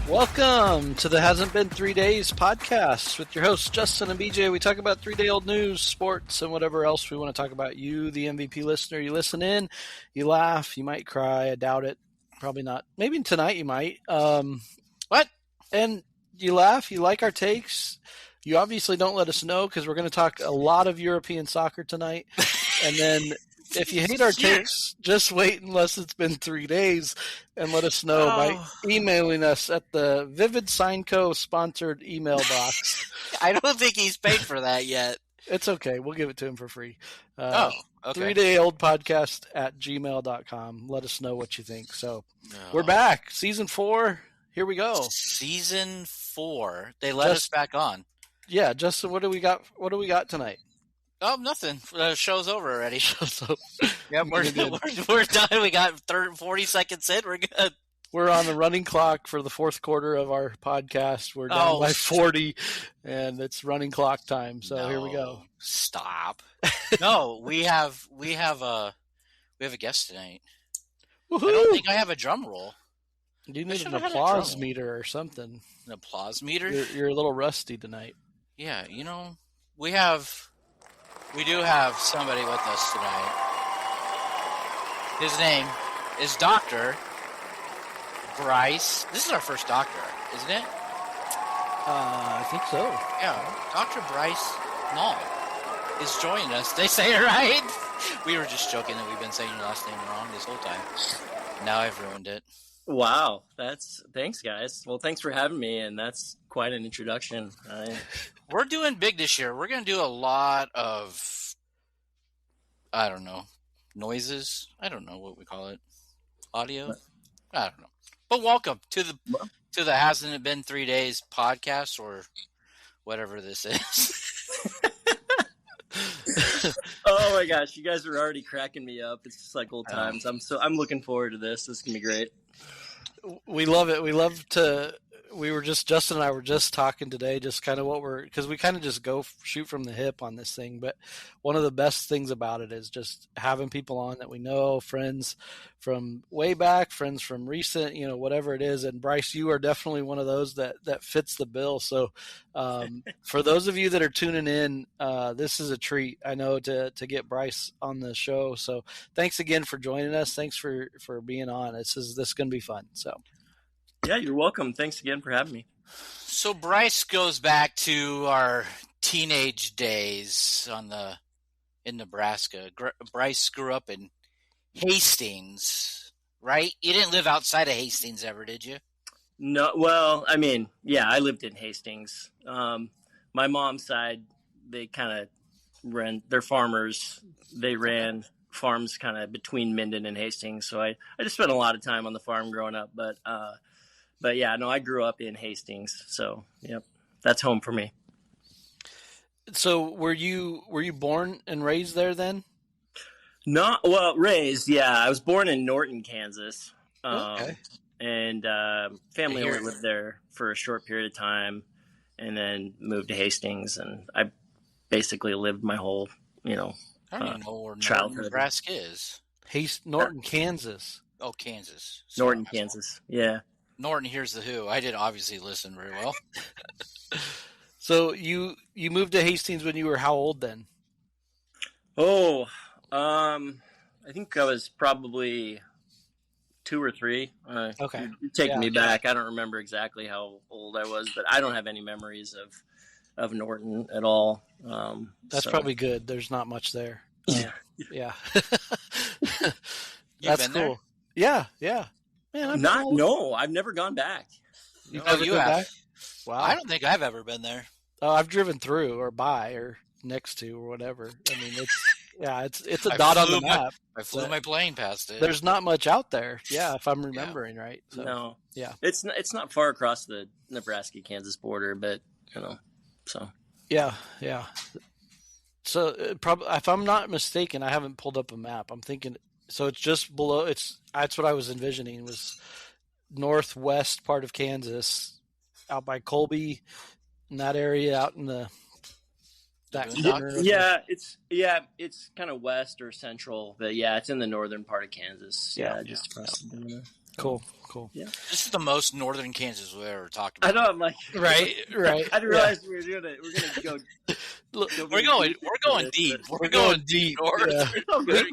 Welcome to the Hasn't Been 3 Days podcast with your hosts, Justin and BJ. We talk about 3-day-old news, sports, and whatever else we want to talk about. You, the MVP listener, you listen in, you laugh, you might cry. I doubt it. Probably not. Maybe tonight you might. What? And you laugh, you like our takes. You obviously don't let us know because we're going to talk a lot of European soccer tonight. And then if you hate our takes, just wait unless it's been 3 days and let us know by emailing us at the Vivid Signco sponsored email box. I don't think he's paid for that yet. It's okay. We'll give it to him for free. Okay. 3-day-old podcast at gmail.com. Let us know what you think. So we're back. Season 4. Here we go. Season 4. They let us back on. Yeah, Justin, what do we got? What do we got tonight? Oh, nothing. The show's over already. Yep, we're done. We got 40 seconds in. We're good. We're on the running clock for the fourth quarter of our podcast. We're down by 40, and it's running clock time. So here we go. Stop. No, we have a guest tonight. Woo-hoo! I don't think I have a drum roll. You need an applause meter or something. An applause meter? You're a little rusty tonight. Yeah, we do have somebody with us tonight. His name is Dr. Bryce. This is our first doctor, isn't it? I think so. Yeah, Dr. Bryce Noll is joining us. They say it right. We were just joking that we've been saying your last name wrong this whole time. Now I've ruined it. Wow, thanks, guys. Well, thanks for having me, and that's quite an introduction. We're doing big this year. We're going to do a lot of, I don't know, noises. I don't know what we call it. Audio? I don't know. But welcome to the Hasn't It Been 3 Days podcast, or whatever this is. Oh my gosh, you guys are already cracking me up. It's just like old times. I'm looking forward to this. This is gonna be great. We love it. Justin and I were just talking today, just kind of because we kind of just go shoot from the hip on this thing. But one of the best things about it is just having people on that we know, friends from way back, friends from recent, whatever it is. And Bryce, you are definitely one of those that fits the bill. So for those of you that are tuning in, this is a treat, I know, to get Bryce on the show. So thanks again for joining us. Thanks for being on. This is going to be fun. So. Yeah, you're welcome. Thanks again for having me. So Bryce goes back to our teenage days in Nebraska. Bryce grew up in Hastings, right? You didn't live outside of Hastings ever, did you? No, well, I mean, yeah, I lived in Hastings. My mom's side, they kind of they're farmers. They ran farms kind of between Minden and Hastings. So I just spent a lot of time on the farm growing up, but yeah, no, I grew up in Hastings, so yep, that's home for me. So were you born and raised there then? Raised, yeah. I was born in Norton, Kansas, okay. And family only lived there for a short period of time, and then moved to Hastings, and I basically lived my whole, I don't even know where childhood. Nebraska is. Norton, Kansas. Oh, Kansas. Norton, Kansas. Yeah. Norton Hears the Who. I didn't obviously listen very well. So you moved to Hastings when you were how old then? Oh, I think I was probably 2 or 3. Okay. You're taking me back. I don't remember exactly how old I was, but I don't have any memories of Norton at all. That's probably good. There's not much there. Yeah. Yeah. That's cool. There? Yeah. Man, no, I've never gone back. You have? Back? Wow. I don't think I've ever been there. Oh, I've driven through or by or next to or whatever. I mean, it's a dot on the map. I flew my plane past it. There's not much out there. Yeah, if I'm remembering right. So, no. Yeah. It's not far across the Nebraska-Kansas border, but so. Yeah. So probably, if I'm not mistaken, I haven't pulled up a map. I'm thinking. So it's just below. That's what I was envisioning was northwest part of Kansas, out by Colby, in that area, out in the that corner. It's kind of west or central, but yeah, it's in the northern part of Kansas. Yeah, just across the border. Cool. Yeah. This is the most northern Kansas we've ever talked about. I know. I'm like, Right. I didn't realize we were doing it. We're gonna go. We're going deep. We're going deep. North. Yeah. It's all good.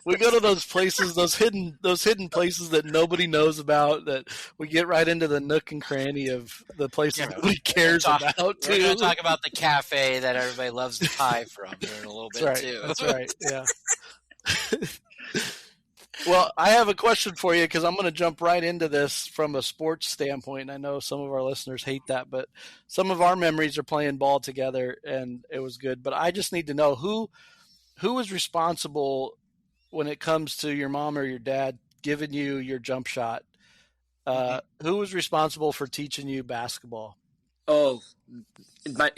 We go to those places, those hidden places that nobody knows about. That we get right into the nook and cranny of the places nobody cares about. We're Too. going to talk about the cafe that everybody loves the pie from here in a little bit too. That's right. Yeah. Well, I have a question for you because I'm going to jump right into this from a sports standpoint. I know some of our listeners hate that, but some of our memories are playing ball together, and it was good. But I just need to know who was responsible when it comes to your mom or your dad giving you your jump shot. Who was responsible for teaching you basketball? Oh,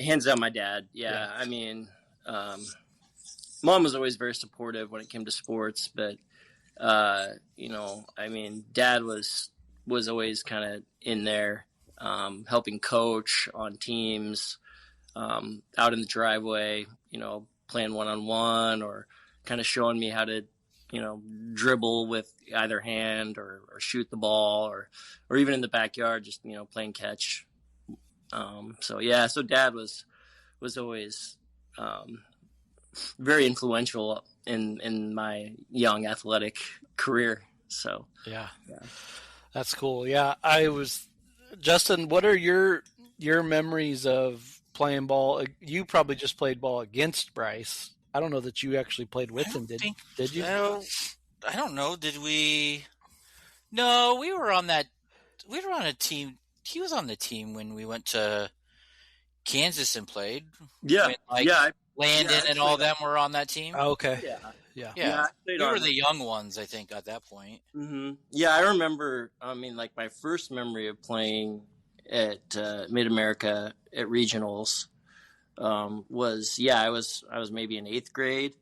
hands down, my dad. Yeah. I mean, mom was always very supportive when it came to sports, but I mean, dad was always kind of in there, helping coach on teams, out in the driveway, playing one-on-one or kind of showing me how to, dribble with either hand or shoot the ball or even in the backyard, just, playing catch. So dad was always, very influential in my young athletic career. So yeah, that's cool. Yeah, Justin, what are your memories of playing ball? You probably just played ball against Bryce. I don't know that you actually played with him. Did you? I don't know. Did we? No, we were on a team. He was on the team when we went to Kansas and played. Yeah. Landon and all them were on that team. Oh, okay. Yeah. We were the young ones, I think, at that point. Mm-hmm. Yeah, I remember. I mean, like my first memory of playing at Mid America at regionals was I was maybe in 8th grade,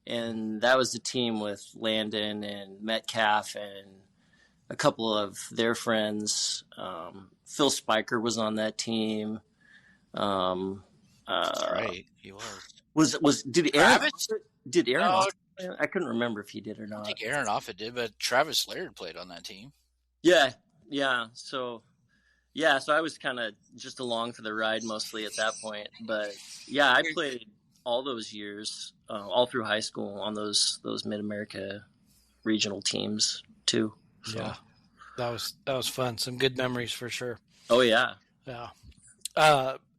and that was the team with Landon and Metcalf and a couple of their friends. Phil Spiker was on that team. That's right, he was. Did Aaron? Did Aaron? No, I couldn't remember if he did or not. I think Aaron Offit did, but Travis Laird played on that team. Yeah. So I was kind of just along for the ride mostly at that point. But yeah, I played all those years, all through high school on those Mid America regional teams too. So. Yeah, that was fun. Some good memories for sure. Oh yeah.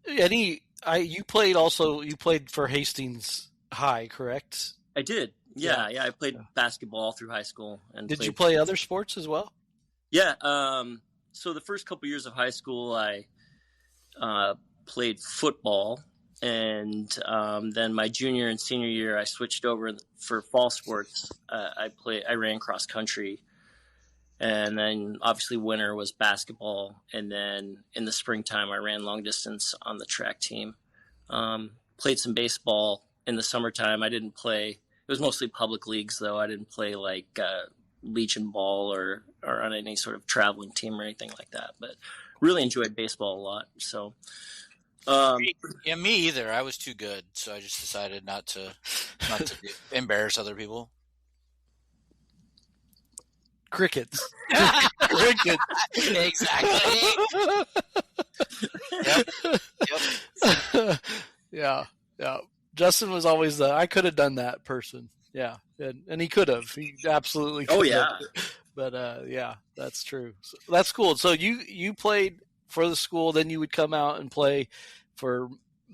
You played for Hastings High, correct? I did. Yeah. I played basketball all through high school. And did you play other sports as well? Yeah. So the first couple years of high school, I played football, and then my junior and senior year, I switched over for fall sports. I ran cross country, and then obviously winter was basketball, and then in the springtime, I ran long distance on the track team. Played some baseball in the summertime. I didn't play. It was mostly public leagues, though. I didn't play like Legion ball or on any sort of traveling team or anything like that. But really enjoyed baseball a lot. So, yeah, me either. I was too good, so I just decided not to embarrass other people. Crickets. Crickets. Exactly. Yep. Yeah. Justin was always I could have done that person. Yeah. And he could have. He absolutely could have. Oh, yeah. But, yeah, that's true. So, that's cool. So you played for the school, then you would come out and play for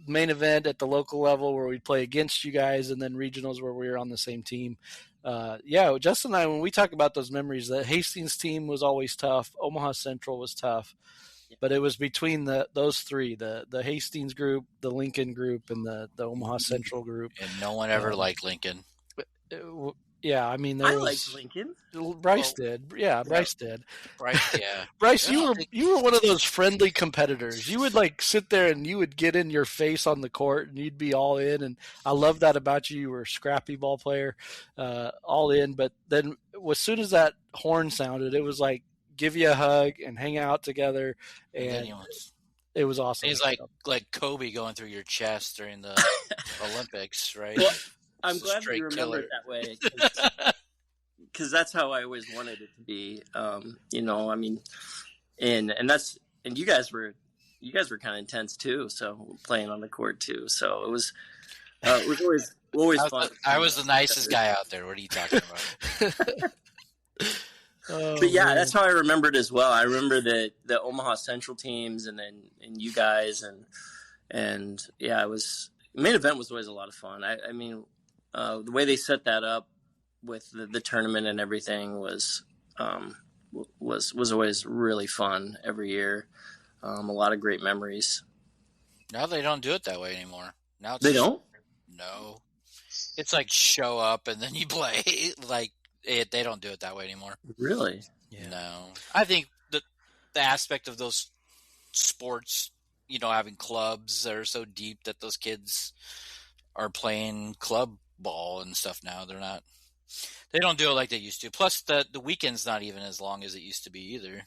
main event at the local level where we'd play against you guys, and then regionals where we were on the same team. Justin and I, when we talk about those memories, the Hastings team was always tough. Omaha Central was tough. But it was between those three, the Hastings group, the Lincoln group, and the Omaha Central group. And no one ever liked Lincoln. I mean, I liked Lincoln. Bryce did. Yeah, Bryce did. Bryce, yeah. Bryce, you were one of those friendly competitors. You would sit there and you would get in your face on the court and you'd be all in. And I love that about you. You were a scrappy ball player, all in. But then as soon as that horn sounded, it was like, give you a hug and hang out together, and it was awesome. He's like Kobe going through your chest during the Olympics, right? Well, I'm glad you remember it that way. because that's how I always wanted it to be. You know, I mean, and you guys were kind of intense too. So playing on the court too. So it was always fun. I was the nicest guy out there. What are you talking about? But yeah, that's how I remembered as well. I remember the Omaha Central teams, and you guys, and yeah, it was main event was always a lot of fun. I mean, the way they set that up with the tournament and everything was always really fun every year. A lot of great memories. Now they don't do it that way anymore. Now They don't. No, it's like show up and then you play. Like they don't do it that way anymore. Really? Yeah. No, I think the aspect of those sports, you know, having clubs that are so deep that those kids are playing club ball and stuff now. They don't do it like they used to. Plus, the weekend's not even as long as it used to be either,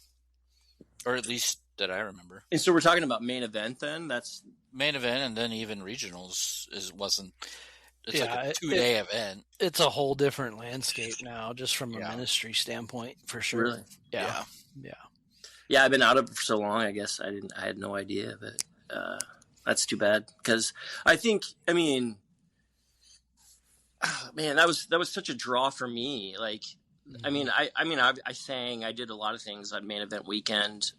or at least that I remember. And so we're talking about main event then. That's main event, and then even regionals wasn't. It's Yeah, like a 2-day event. It's a whole different landscape now, just from a ministry standpoint, for sure. Really? Yeah. Yeah, I've been out of it for so long. I guess I had no idea, but that's too bad because I think, I mean, man, that was such a draw for me. Like, I mean, I sang, I did a lot of things on main event weekend,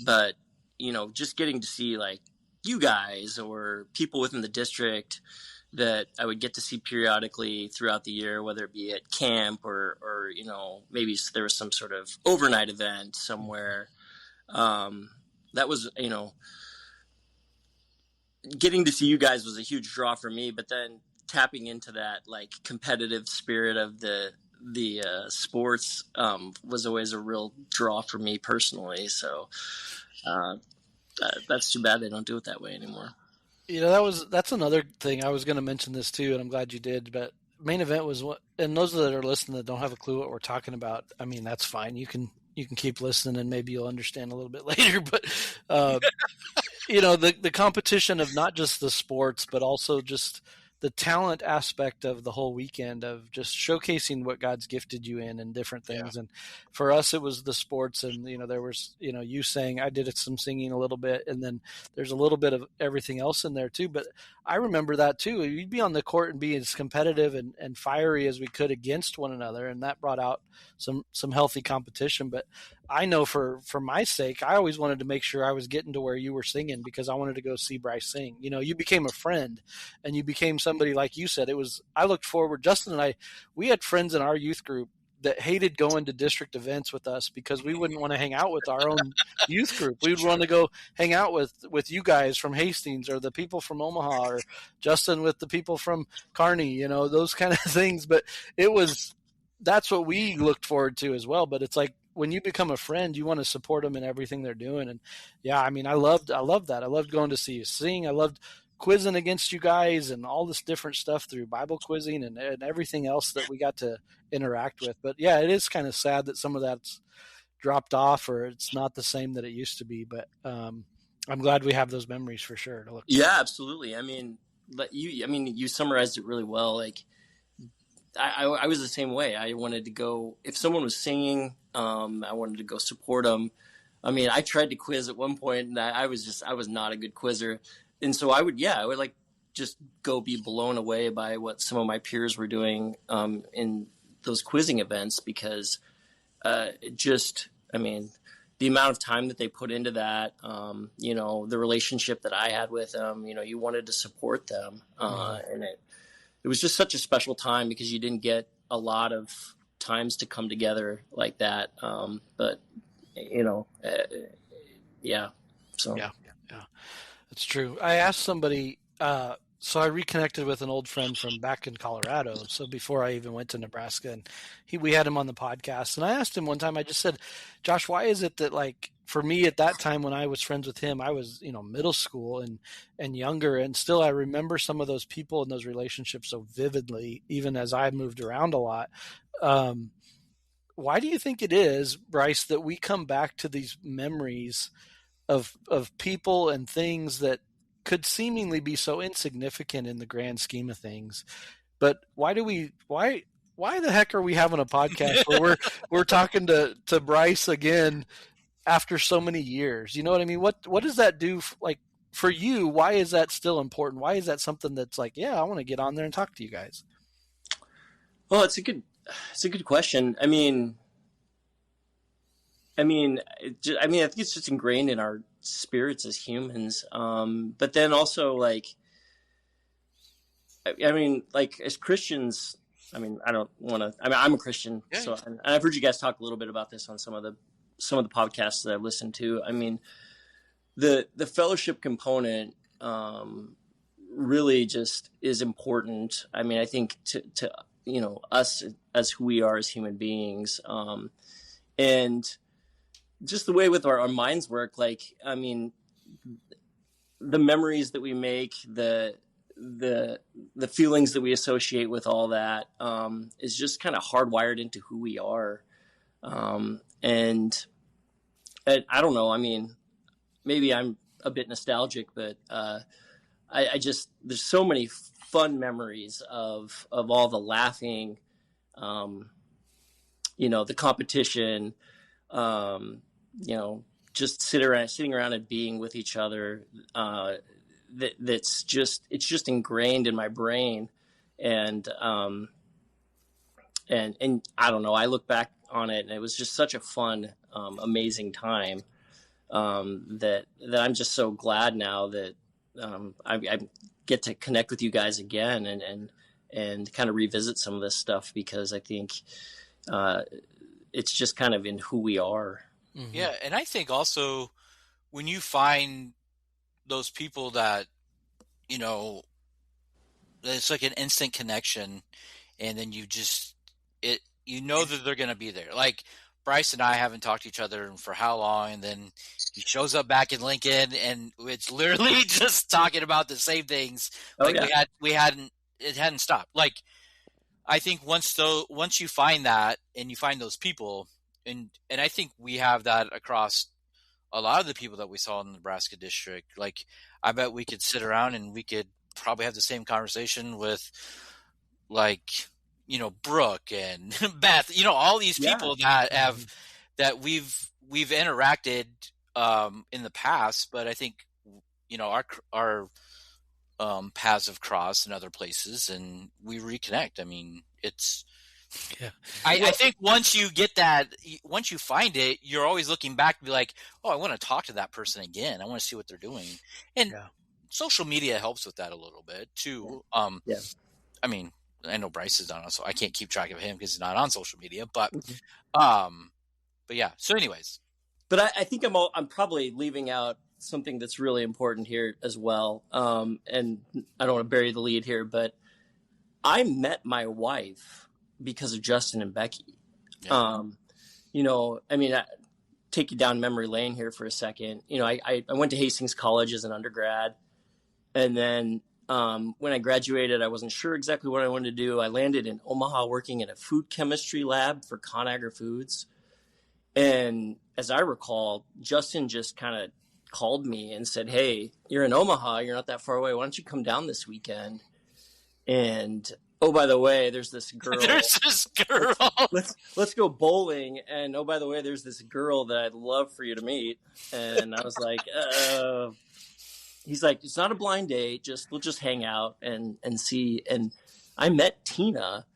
but you know, just getting to see like you guys or people within the district that I would get to see periodically throughout the year, whether it be at camp or you know, maybe there was some sort of overnight event somewhere. That was, you know, getting to see you guys was a huge draw for me, but then tapping into that like competitive spirit of the sports was always a real draw for me personally. So that's too bad they don't do it that way anymore. You know, that's another thing. I was going to mention this too, and I'm glad you did. But main event was what, and those that are listening that don't have a clue what we're talking about, I mean, that's fine. You can keep listening, and maybe you'll understand a little bit later. But you know, the competition of not just the sports, but also just the talent aspect of the whole weekend of just showcasing what God's gifted you in and different things. Yeah. And for us, it was the sports, and, you know, there was, you know, you sang, I did some singing a little bit, and then there's a little bit of everything else in there too. But I remember that too. You'd be on the court and be as competitive and fiery as we could against one another. And that brought out some healthy competition. But I know for my sake, I always wanted to make sure I was getting to where you were singing because I wanted to go see Bryce sing. You know, you became a friend, and you became somebody, like you said. I looked forward. Justin and we had friends in our youth group that hated going to district events with us because we wouldn't want to hang out with our own youth group. We would want to go hang out with you guys from Hastings or the people from Omaha, or Justin with the people from Kearney, you know, those kind of things. But that's what we looked forward to as well. But it's like, when you become a friend, you want to support them in everything they're doing. And yeah, I mean, I loved that. I loved going to see you sing. I loved quizzing against you guys and all this different stuff through Bible quizzing and everything else that we got to interact with. But yeah, it is kind of sad that some of that's dropped off, or it's not the same that it used to be. But I'm glad we have those memories for sure to look back. Yeah, absolutely. I mean, you summarized it really well. Like, I was the same way. I wanted to go, if someone was singing, I wanted to go support them. I mean, I tried to quiz at one point, and I was not a good quizzer. And so I would like just go be blown away by what some of my peers were doing in those quizzing events, because the amount of time that they put into that, you know, the relationship that I had with them, you know, you wanted to support them. And it was just such a special time because you didn't get a lot of times to come together like that. But, you know, yeah. So. Yeah. That's true. I asked somebody, so I reconnected with an old friend from back in Colorado. So before I even went to Nebraska, and we had him on the podcast, and I asked him one time, I just said, Josh, why is it that, like, for me at that time when I was friends with him, I was, you know, middle school and younger, and still I remember some of those people and those relationships so vividly, even as I moved around a lot. Why do you think it is, Bryce, that we come back to these memories of people and things that could seemingly be so insignificant in the grand scheme of things? But why why the heck are we having a podcast where we're talking to Bryce again after so many years? You know what I mean? What does that do? Like for you, why is that still important? Why is that something that's like, yeah, I want to get on there and talk to you guys? Well, it's a good question. I mean, I think it's just ingrained in our spirits as humans. But then also, like, as Christians, I don't want to. I'm a Christian, so and I've heard you guys talk a little bit about this on some of the podcasts that I've listened to. I mean, the fellowship component really just is important. I mean, I think to us as who we are as human beings, and just the way with our minds work. Like, I mean, the memories that we make, the feelings that we associate with all that is just kind of hardwired into who we are. And I don't know. I mean, maybe I'm a bit nostalgic, but I just, there's so many fun memories of all the laughing, the competition, just sitting around and being with each other. It's just ingrained in my brain. And I don't know, I look back on it and it was just such a fun, amazing time, that I'm just so glad now that, I get to connect with you guys again and kind of revisit some of this stuff, because I think, it's just kind of in who we are. Mm-hmm. Yeah. And I think also when you find those people that, it's like an instant connection, and then that they're going to be there. Like Bryce and I haven't talked to each other for how long, and then he shows up back in Lincoln, and it's literally just talking about the same things. It hadn't stopped. Like, I think once you find that and you find those people, and I think we have that across a lot of the people that we saw in the Nebraska district. Like, I bet we could sit around and we could probably have the same conversation with, like, Brooke and Beth, all these people that we've interacted in the past, but I think, our paths have crossed in other places and we reconnect. I mean, it's, yeah. I think once you get that, once you find it, you're always looking back to be like, oh, I want to talk to that person again. I want to see what they're doing. And social media helps with that a little bit too. I mean, I know Bryce is on, so I can't keep track of him because he's not on social media, but yeah. So anyways, but I think I'm probably leaving out something that's really important here as well. And I don't want to bury the lead here, but I met my wife because of Justin and Becky. Yeah. Take you down memory lane here for a second. I went to Hastings College as an undergrad. And then when I graduated, I wasn't sure exactly what I wanted to do. I landed in Omaha working in a food chemistry lab for ConAgra Foods. And as I recall, Justin just kind of called me and said, hey, you're in Omaha. You're not that far away. Why don't you come down this weekend? And oh, by the way, there's this girl. Let's go bowling. And oh, by the way, there's this girl that I'd love for you to meet. And I was like, he's like, it's not a blind date. We'll just hang out and see. And I met Tina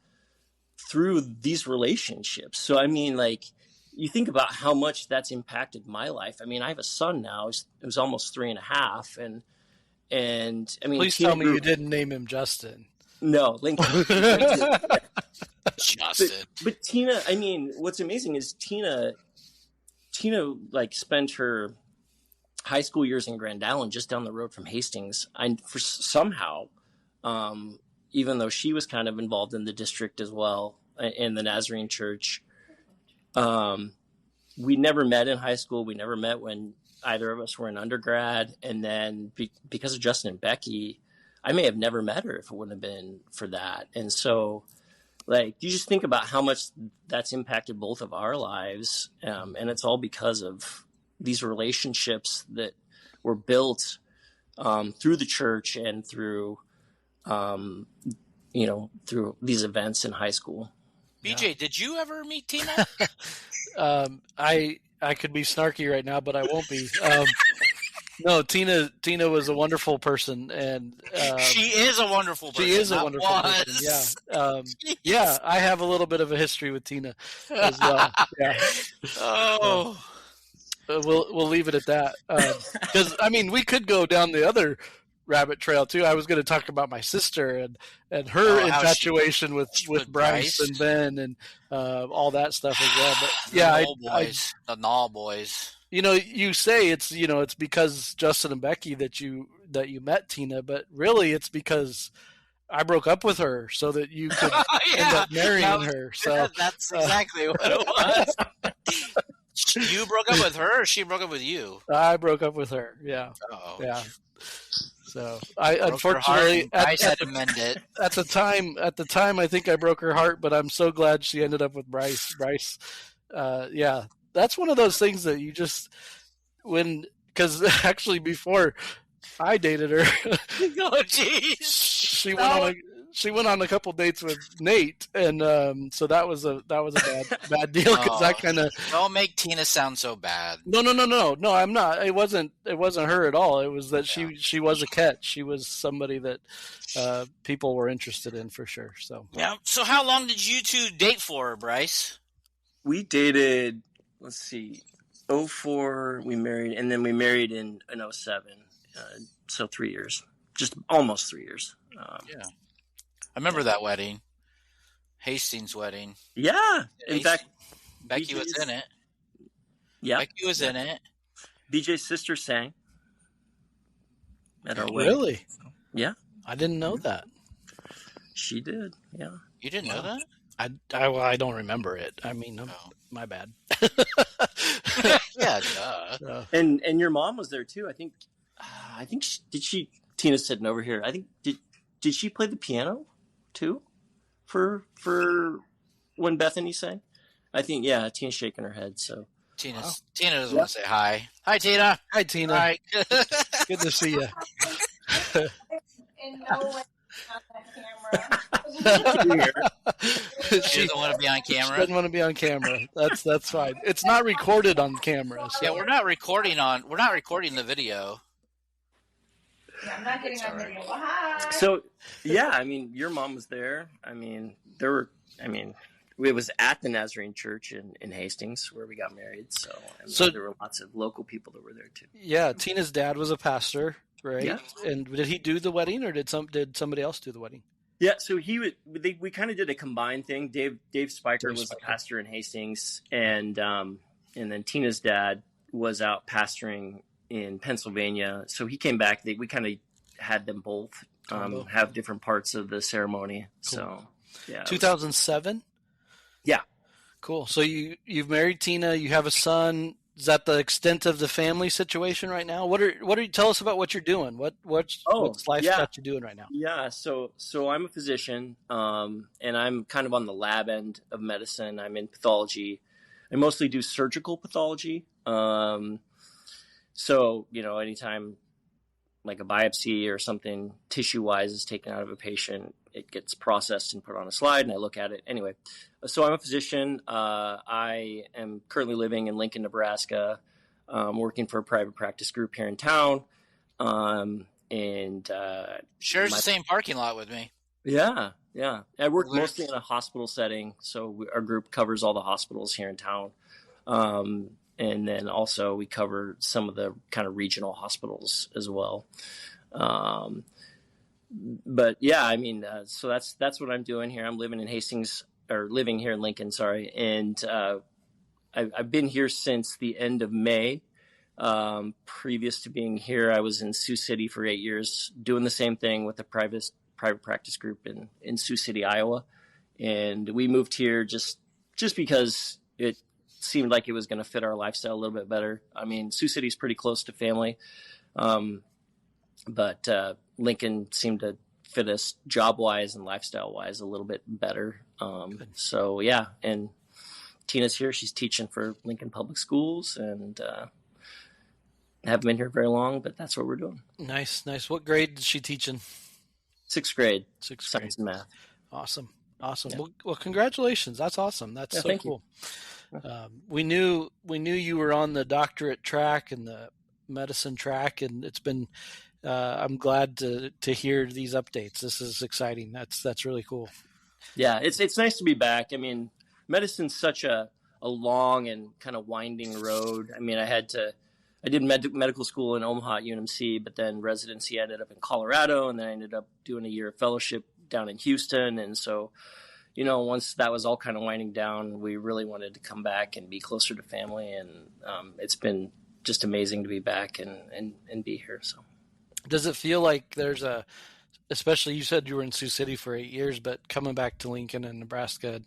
through these relationships. So, I mean, like, you think about how much that's impacted my life. I mean, I have a son now. It was almost 3.5. And I mean, please Tina tell me you didn't name him Justin. No, Lincoln. Justin. But Tina, I mean, what's amazing is Tina like spent her high school years in Grand Island, just down the road from Hastings. Somehow, even though she was kind of involved in the district as well, in the Nazarene Church, we never met in high school. We never met when either of us were in undergrad. And then because of Justin and Becky, I may have never met her if it wouldn't have been for that. And so, like, you just think about how much that's impacted both of our lives. And it's all because of these relationships that were built through the church and through these events in high school. BJ, did you ever meet Tina? I could be snarky right now, but I won't be. No, Tina was a wonderful person, and She is a wonderful person. she is a not wonderful was. person. Yeah, yeah. I have a little bit of a history with Tina as well. Yeah. Oh. We'll leave it at that. Because I mean, we could go down the other rabbit trail too. I was going to talk about my sister and her infatuation with Bryce and Ben and all that stuff as well. But yeah, the Noll boys. You know, you say it's because Justin and Becky that you met Tina, but really it's because I broke up with her so that you could end up marrying her. So that's exactly what it was. You broke up with her, or she broke up with you? I broke up with her. Yeah. Uh-oh. Yeah. So I unfortunately I had to mend it. At the time, I think I broke her heart, but I'm so glad she ended up with Bryce. Yeah, that's one of those things that you just because actually before I dated her, oh jeez, she went on a couple dates with Nate, and so that was a bad deal because I kind of don't make Tina sound so bad. No, I'm not. It wasn't her at all. It was that she was a catch. She was somebody that people were interested in for sure. So yeah. So how long did you two date for, Bryce? We dated. Let's see, 2004 we married, and then we married in 2007. So 3 years, just almost 3 years. Yeah. I remember that wedding, Hastings' wedding. Yeah, in fact, Becky was in it. Yeah, Becky was in it. BJ's sister sang at our wedding. Really? Yeah, I didn't know that. She did. Yeah, you didn't know that? I don't remember it. I mean, my bad. Yeah, duh. And your mom was there too. I think Tina's sitting over here. I think did she play the piano too for when Bethany sang? I think Tina's shaking her head. So Tina doesn't want to say hi. Hi, Tina. Hi, Tina. Hi. Good to see you. In no way on the camera. She doesn't want to be on camera. She doesn't want to be on camera. That's fine. It's not recorded on camera. So. Yeah, we're not recording the video. Yeah, I'm not getting on video. Hi. So yeah, I mean, your mom was there. I mean, it was at the Nazarene Church in Hastings where we got married. So there were lots of local people that were there too. Yeah, Tina's dad was a pastor, right? Yeah. And did he do the wedding, or did somebody else do the wedding? Yeah, so we kind of did a combined thing. Dave Spiker was the pastor in Hastings, and then Tina's dad was out pastoring in Pennsylvania. So he came back. We kind of had them both have different parts of the ceremony. Cool. So yeah, 2007. Yeah, cool. So you've married Tina. You have a son. Is that the extent of the family situation right now? What are you tell us about what you're doing? What's life got you doing right now? Yeah, so I'm a physician, and I'm kind of on the lab end of medicine. I'm in pathology. I mostly do surgical pathology. So, anytime like a biopsy or something tissue-wise is taken out of a patient, it gets processed and put on a slide, and I look at it. Anyway, so I'm a physician. I am currently living in Lincoln, Nebraska, working for a private practice group here in town. Shares the same parking lot with me. Yeah. I work mostly in a hospital setting, so our group covers all the hospitals here in town. And then also we cover some of the kind of regional hospitals as well. But yeah, I mean, so that's what I'm doing here. I'm living here in Lincoln, sorry. And I've been here since the end of May. Previous to being here, I was in Sioux City for 8 years, doing the same thing with a private practice group in Sioux City, Iowa. And we moved here just because it seemed like it was going to fit our lifestyle a little bit better. I mean, Sioux City's pretty close to family. But Lincoln seemed to fit us job-wise and lifestyle-wise a little bit better. So, yeah, and Tina's here. She's teaching for Lincoln Public Schools, and haven't been here very long, but that's what we're doing. Nice. What grade is she teaching? Sixth grade. Science and math. Awesome. Awesome. Yeah. Well, congratulations. That's awesome. That's so Thank cool. you. We knew you were on the doctorate track and the medicine track, and it's been. I'm glad to hear these updates. This is exciting. That's really cool. Yeah, it's nice to be back. I mean, medicine's such a long and kind of winding road. I mean, I did medical school in Omaha at UNMC, but then residency ended up in Colorado, and then I ended up doing a year of fellowship down in Houston. And so, once that was all kind of winding down, we really wanted to come back and be closer to family. And it's been just amazing to be back and be here. So, does it feel like there's especially you said you were in Sioux City for 8 years, but coming back to Lincoln and Nebraska,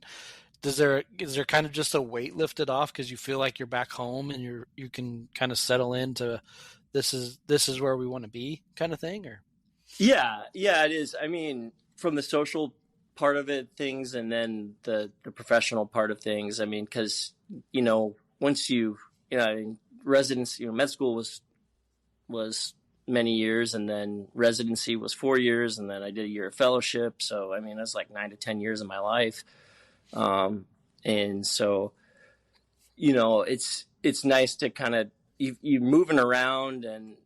is there kind of just a weight lifted off because you feel like you're back home and you can kind of settle into this is where we want to be kind of thing? Or yeah, it is. I mean, from the social part of it, things, and then the professional part of things. I mean, because once residency, med school was many years, and then residency was 4 years, and then I did a year of fellowship. So I mean, that's like 9 to 10 years of my life. And so, it's nice to kind of, you're moving around and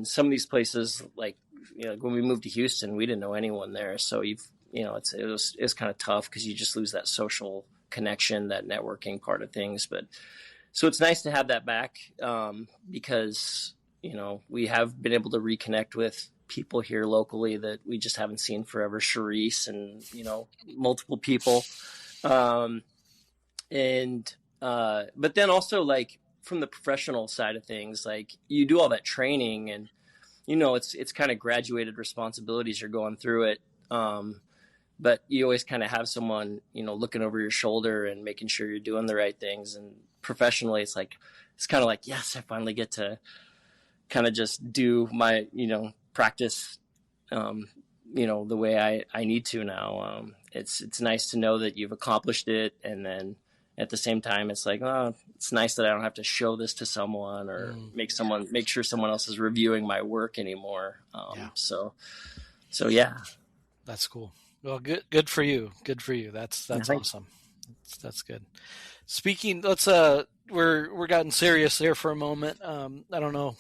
some of these places, like, when we moved to Houston, we didn't know anyone there. So it was kind of tough because you just lose that social connection, that networking part of things. But so it's nice to have that back, because, we have been able to reconnect with people here locally that we just haven't seen forever. Charisse and, multiple people. But then also, like, from the professional side of things, like, you do all that training and, it's kind of graduated responsibilities. You're going through it. But you always kind of have someone, looking over your shoulder and making sure you're doing the right things. And professionally, it's kind of like, yes, I finally get to kind of just do my, practice, the way I need to now. It's nice to know that you've accomplished it. And then at the same time, it's like, oh, it's nice that I don't have to show this to someone or make sure someone else is reviewing my work anymore. So yeah. That's cool. Well, good for you. Good for you. That's awesome. That's good. Speaking, we're gotten serious there for a moment. I don't know.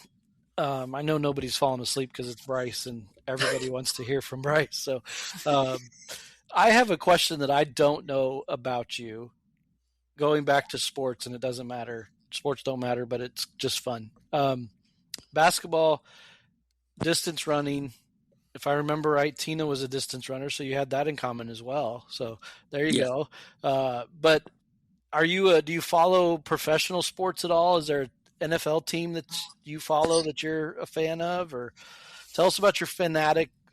I know nobody's falling asleep because it's Bryce and everybody wants to hear from Bryce. So I have a question that I don't know about you, going back to sports, and it doesn't matter. Sports don't matter, but it's just fun. Basketball, distance running. If I remember right, Tina was a distance runner, so you had that in common as well. So there you go. But do you follow professional sports at all? Is there an NFL team that you follow that you're a fan of, or tell us about your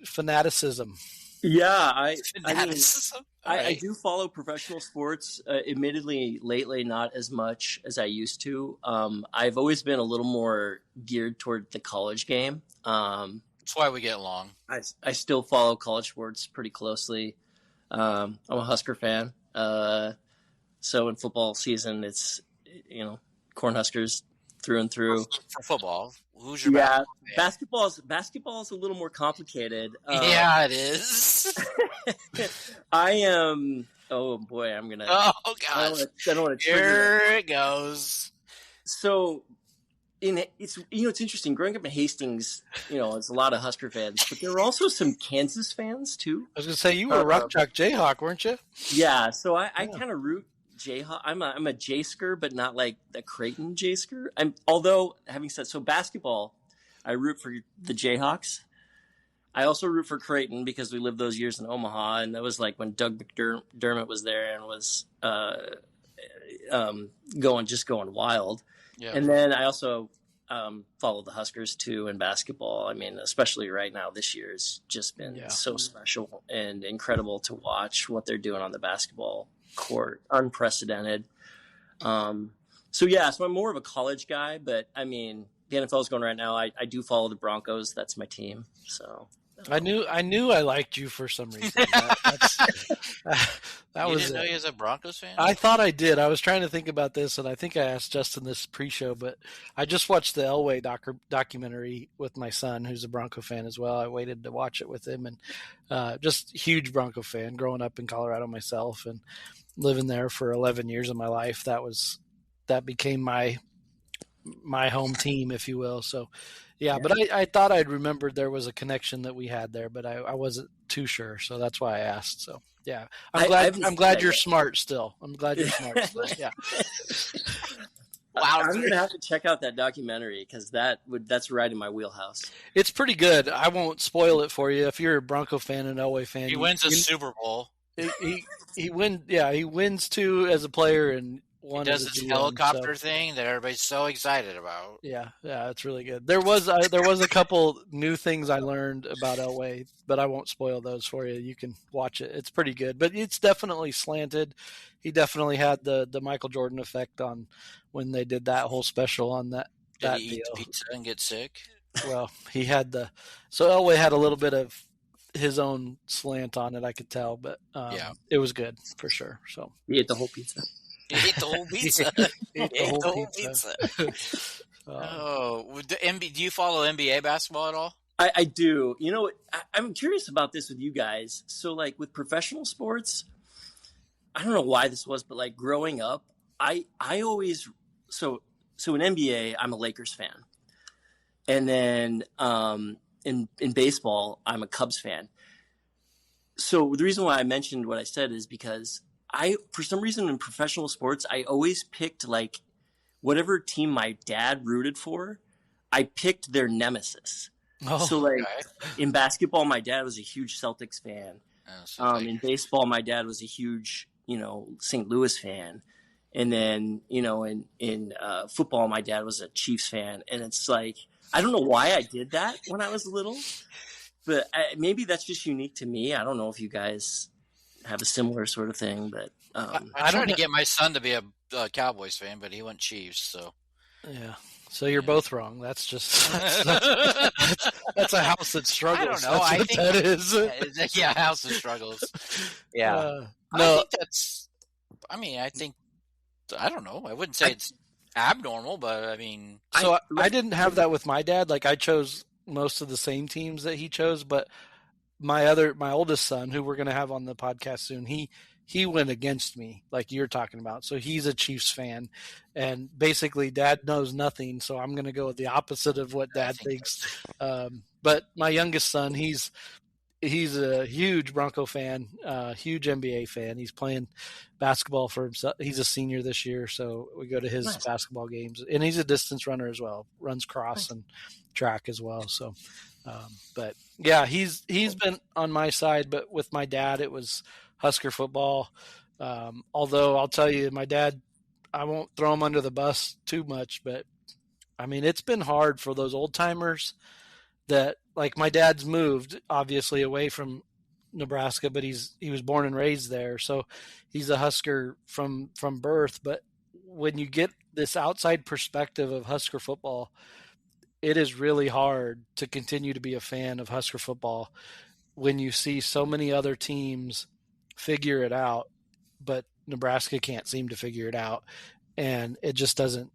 fanaticism? Yeah, Fanaticism. I do follow professional sports. Admittedly, lately, not as much as I used to. I've always been a little more geared toward the college game. That's why we get along. I still follow college sports pretty closely. I'm a Husker fan. So in football season, it's, Cornhuskers through and through. For football, who's your basketball fan? Basketball is a little more complicated. Yeah, it is. I am. Oh boy, I'm gonna. Oh gosh, I don't want to. Here it goes. So, it's interesting. Growing up in Hastings, it's a lot of Husker fans, but there were also some Kansas fans too. I was gonna say you were a Rock Chalk Jayhawk, weren't you? Yeah. So I kind of root Jayhawk. I'm a Jaysker, but not like the Creighton Jaysker. Although having said so, basketball, I root for the Jayhawks. I also root for Creighton because we lived those years in Omaha, and that was like when Doug McDermott was there and was going wild. Yeah. And then I also follow the Huskers too in basketball. I mean, especially right now, this year has just been so special and incredible to watch what they're doing on the basketball court. Unprecedented. So I'm more of a college guy, but I mean, the NFL is going right now. I do follow the Broncos. That's my team. So I knew I liked you for some reason. That You was didn't know it. he was a Broncos fan? I thought I did. I was trying to think about this, and I think I asked Justin this pre-show, but I just watched the Elway documentary with my son, who's a Bronco fan as well. I waited to watch it with him, and just huge Bronco fan. Growing up in Colorado myself and living there for 11 years of my life, that became my home team, if you will. So, yeah. But I thought I'd remembered there was a connection that we had there, but I wasn't too sure, so that's why I asked. So, yeah, I'm glad you're smart still. I'm glad you're smart still. Yeah. Wow, I'm gonna have to check out that documentary because that's right in my wheelhouse. It's pretty good. I won't spoil it for you. If you're a Bronco fan and Elway fan, He wins a Super Bowl. He wins 2 as a player and one. He does this helicopter thing that everybody's so excited about. Yeah, it's really good. There was a couple new things I learned about Elway, but I won't spoil those for you. You can watch it. It's pretty good, but it's definitely slanted. He definitely had the Michael Jordan effect on when they did that whole special on that. Did he eat the pizza and get sick? Well, he had so Elway had a little bit of his own slant on it, I could tell, but it was good for sure. So he ate the whole pizza. He ate the whole pizza. ate the whole pizza. Do you follow NBA basketball at all? I do. You know, I'm curious about this with you guys. So, like with professional sports, I don't know why this was, but like growing up, I always so in NBA, I'm a Lakers fan, and then in baseball, I'm a Cubs fan. So the reason why I mentioned what I said is because for some reason in professional sports, I always picked like whatever team my dad rooted for, I picked their nemesis. Oh, so like in basketball, my dad was a huge Celtics fan. In baseball, my dad was a huge, St. Louis fan. And then, in football, my dad was a Chiefs fan. And it's like, I don't know why I did that when I was little, but maybe that's just unique to me. I don't know if you guys have a similar sort of thing, but I tried to get my son to be a Cowboys fan, but he went Chiefs. So yeah, so you're both wrong. That's just that's a house that struggles. I don't know. I think that is. Yeah, house that struggles. Yeah, no, I think that's. I don't know. I wouldn't say it's abnormal, but I mean. So I didn't have that with my dad. Like I chose most of the same teams that he chose, but my oldest son, who we're going to have on the podcast soon, he went against me, like you're talking about. So he's a Chiefs fan, and basically Dad knows nothing. So I'm going to go with the opposite of what Dad thinks. But my youngest son, he's a huge Bronco fan, huge NBA fan. He's playing basketball for himself. He's a senior this year, so we go to his basketball games, and he's a distance runner as well. Runs cross and track as well. So, but yeah, he's been on my side. But with my dad, it was Husker football. Although I'll tell you, my dad, I won't throw him under the bus too much, but I mean, it's been hard for those old timers that, like, my dad's moved obviously away from Nebraska, but he was born and raised there. So he's a Husker from birth. But when you get this outside perspective of Husker football, it is really hard to continue to be a fan of Husker football when you see so many other teams figure it out, but Nebraska can't seem to figure it out. And it just doesn't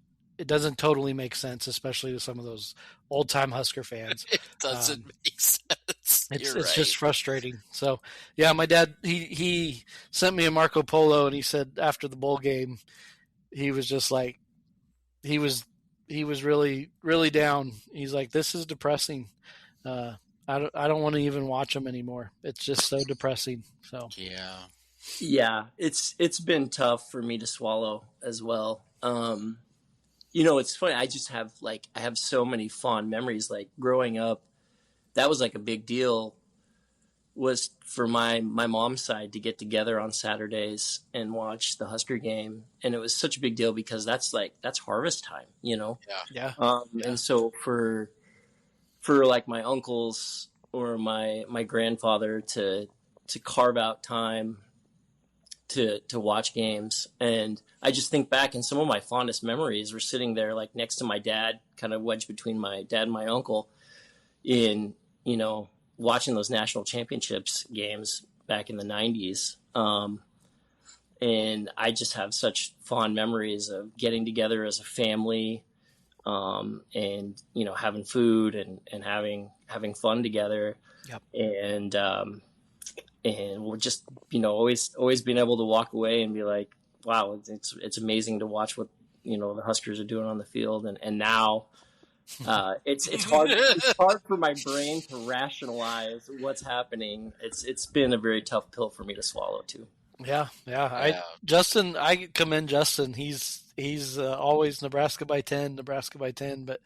totally make sense, especially to some of those old time Husker fans. It doesn't make sense. It's just frustrating. So yeah, my dad, he sent me a Marco Polo, and he said after the bowl game, he was just like, he was really, really down. He's like, this is depressing. I don't want to even watch them anymore. It's just so depressing. So yeah, it's been tough for me to swallow as well. It's funny. I have so many fond memories. Like growing up, that was like a big deal. Was for my mom's side to get together on Saturdays and watch the Husker game, and it was such a big deal because that's harvest time, Yeah. And so for like my uncles or my grandfather to carve out time to watch games. And I just think back, and some of my fondest memories were sitting there like next to my dad, kind of wedged between my dad and my uncle in, watching those national championships games back in the 90s. And I just have such fond memories of getting together as a family, and, you know, having food and having fun together. Yep. And we're just, you know, always being able to walk away and be like, wow, it's amazing to watch what, you know, the Huskers are doing on the field. And now, it's hard for my brain to rationalize what's happening. It's been a very tough pill for me to swallow too. Yeah. I commend Justin. He's always Nebraska by 10, but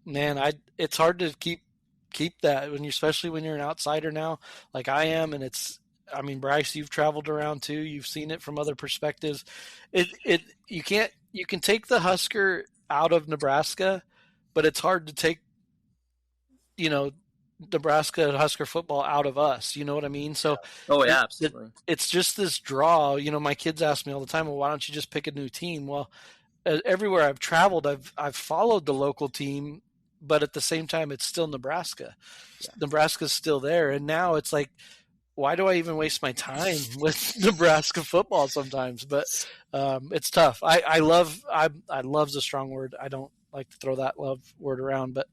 man, it's hard to keep that especially when you're an outsider now, like I am. And Bryce, you've traveled around too. You've seen it from other perspectives. You can take the Husker out of Nebraska, but it's hard to take, you know, Nebraska Husker football out of us. You know what I mean? So, yeah, absolutely. It's just this draw. You know, my kids ask me all the time, well, why don't you just pick a new team? Well, everywhere I've traveled, I've followed the local team, but at the same time, it's still Nebraska. Yeah. Nebraska's still there. And now it's like, why do I even waste my time with Nebraska football sometimes? But it's tough. I love's a strong word. I don't like to throw that love word around, but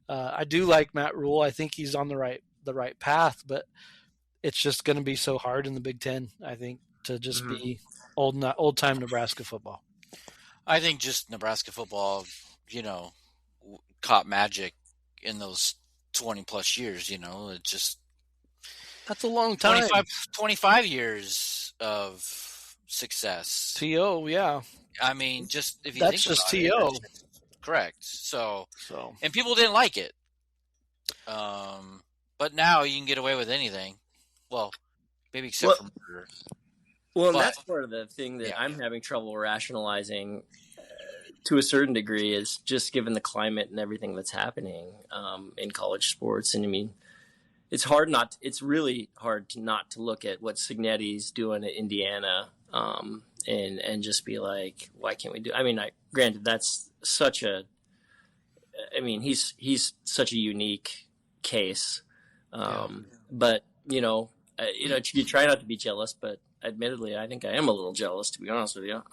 I do like Matt Rule. I think he's on the right path, but it's just going to be so hard in the Big Ten, I think, to just be old time Nebraska football. I think just Nebraska football, you know, caught magic in those 20 plus years. You know, it just, that's a long time. 25 years of success. TO, yeah. I mean, just if you that's think just about TO. Correct. So, and people didn't like it. But now you can get away with anything. Well, maybe except for murder. Well, and that's part of the thing that I'm having trouble rationalizing to a certain degree, is just given the climate and everything that's happening in college sports. And I mean, it's really hard not to look at what Cignetti's doing at Indiana, and just be like, why can't we do? I mean, granted, that's such a. I mean, he's such a unique case, but you try not to be jealous, but admittedly, I think I am a little jealous, to be honest with you.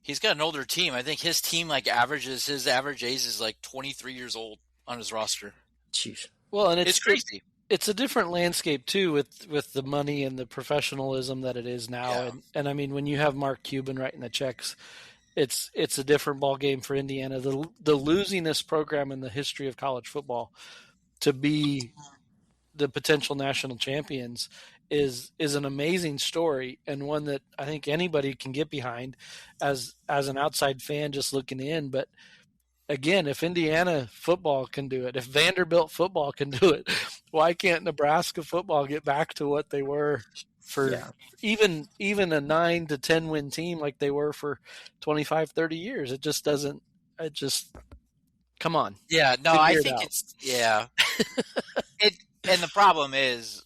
He's got an older team. I think his team his average age is like 23 years old on his roster. Jeez. Well, and it's crazy. It's a different landscape too, with the money and the professionalism that it is now. Yeah. And I mean, when you have Mark Cuban writing the checks, it's a different ball game for Indiana. The losingest program in the history of college football to be the potential national champions is an amazing story, and one that I think anybody can get behind as an outside fan just looking in. But again, if Indiana football can do it, if Vanderbilt football can do it, why can't Nebraska football get back to what they were for even a 9 to 10 win team like they were for 25, 30 years? It just doesn't. It just, come on. Yeah, no, I think it's and the problem is,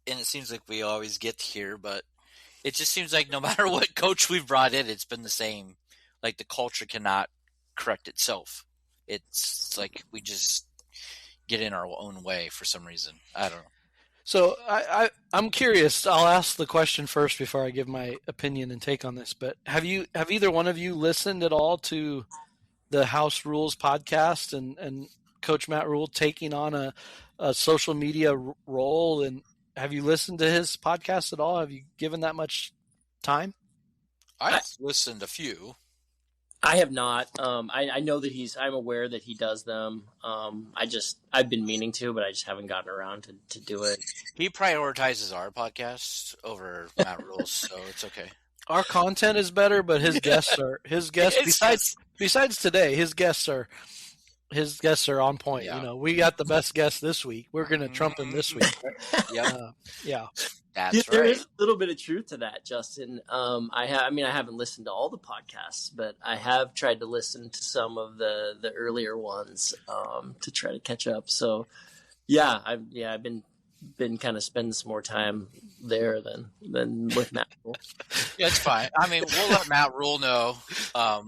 and it seems like we always get here, but it just seems like no matter what coach we've brought in, it's been the same. Like, the culture cannot correct itself. It's like we just get in our own way for some reason. I don't know. So I'm curious. I'll ask the question first before I give my opinion and take on this. But have either one of you listened at all to the House Rules podcast and Coach Matt Rule taking on a social media role? And have you listened to his podcast at all? Have you given that much time? I've listened a few. I have not. I know that I'm aware that he does them. I've been meaning to, but I just haven't gotten around to do it. He prioritizes our podcast over Matt Rule's, so it's okay. Our content is better, but his guests besides today, his guests are on point. Yeah. You know, we got the best guest this week. We're going to trump him this week. Yeah. That's right. There is a little bit of truth to that, Justin. I haven't listened to all the podcasts, but I have tried to listen to some of the earlier ones to try to catch up. So, I've been been kind of spending some more time there than with Matt Rule. Yeah, it's fine. I mean, we'll let Matt Rule know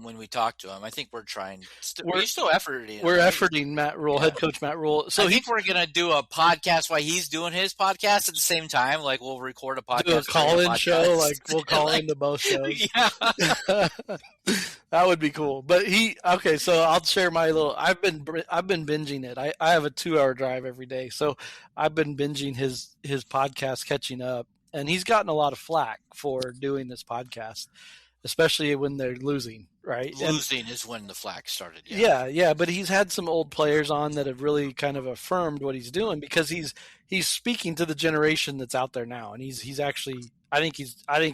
when we talk to him. I think we're trying. We're still efforting. We're efforting Matt Rule, head coach Matt Rule. So I think we're gonna do a podcast while he's doing his podcast at the same time. Like we'll record a podcast, do a call-in show. Like we'll call into both shows. Yeah. That would be cool. But so I'll share my little. I've been binging it. I have a 2-hour drive every day, so I've been binging his podcast, catching up, and he's gotten a lot of flack for doing this podcast, especially when they're losing. Right, losing is when the flack started. Yeah. But he's had some old players on that have really kind of affirmed what he's doing because he's speaking to the generation that's out there now, and he's actually. I think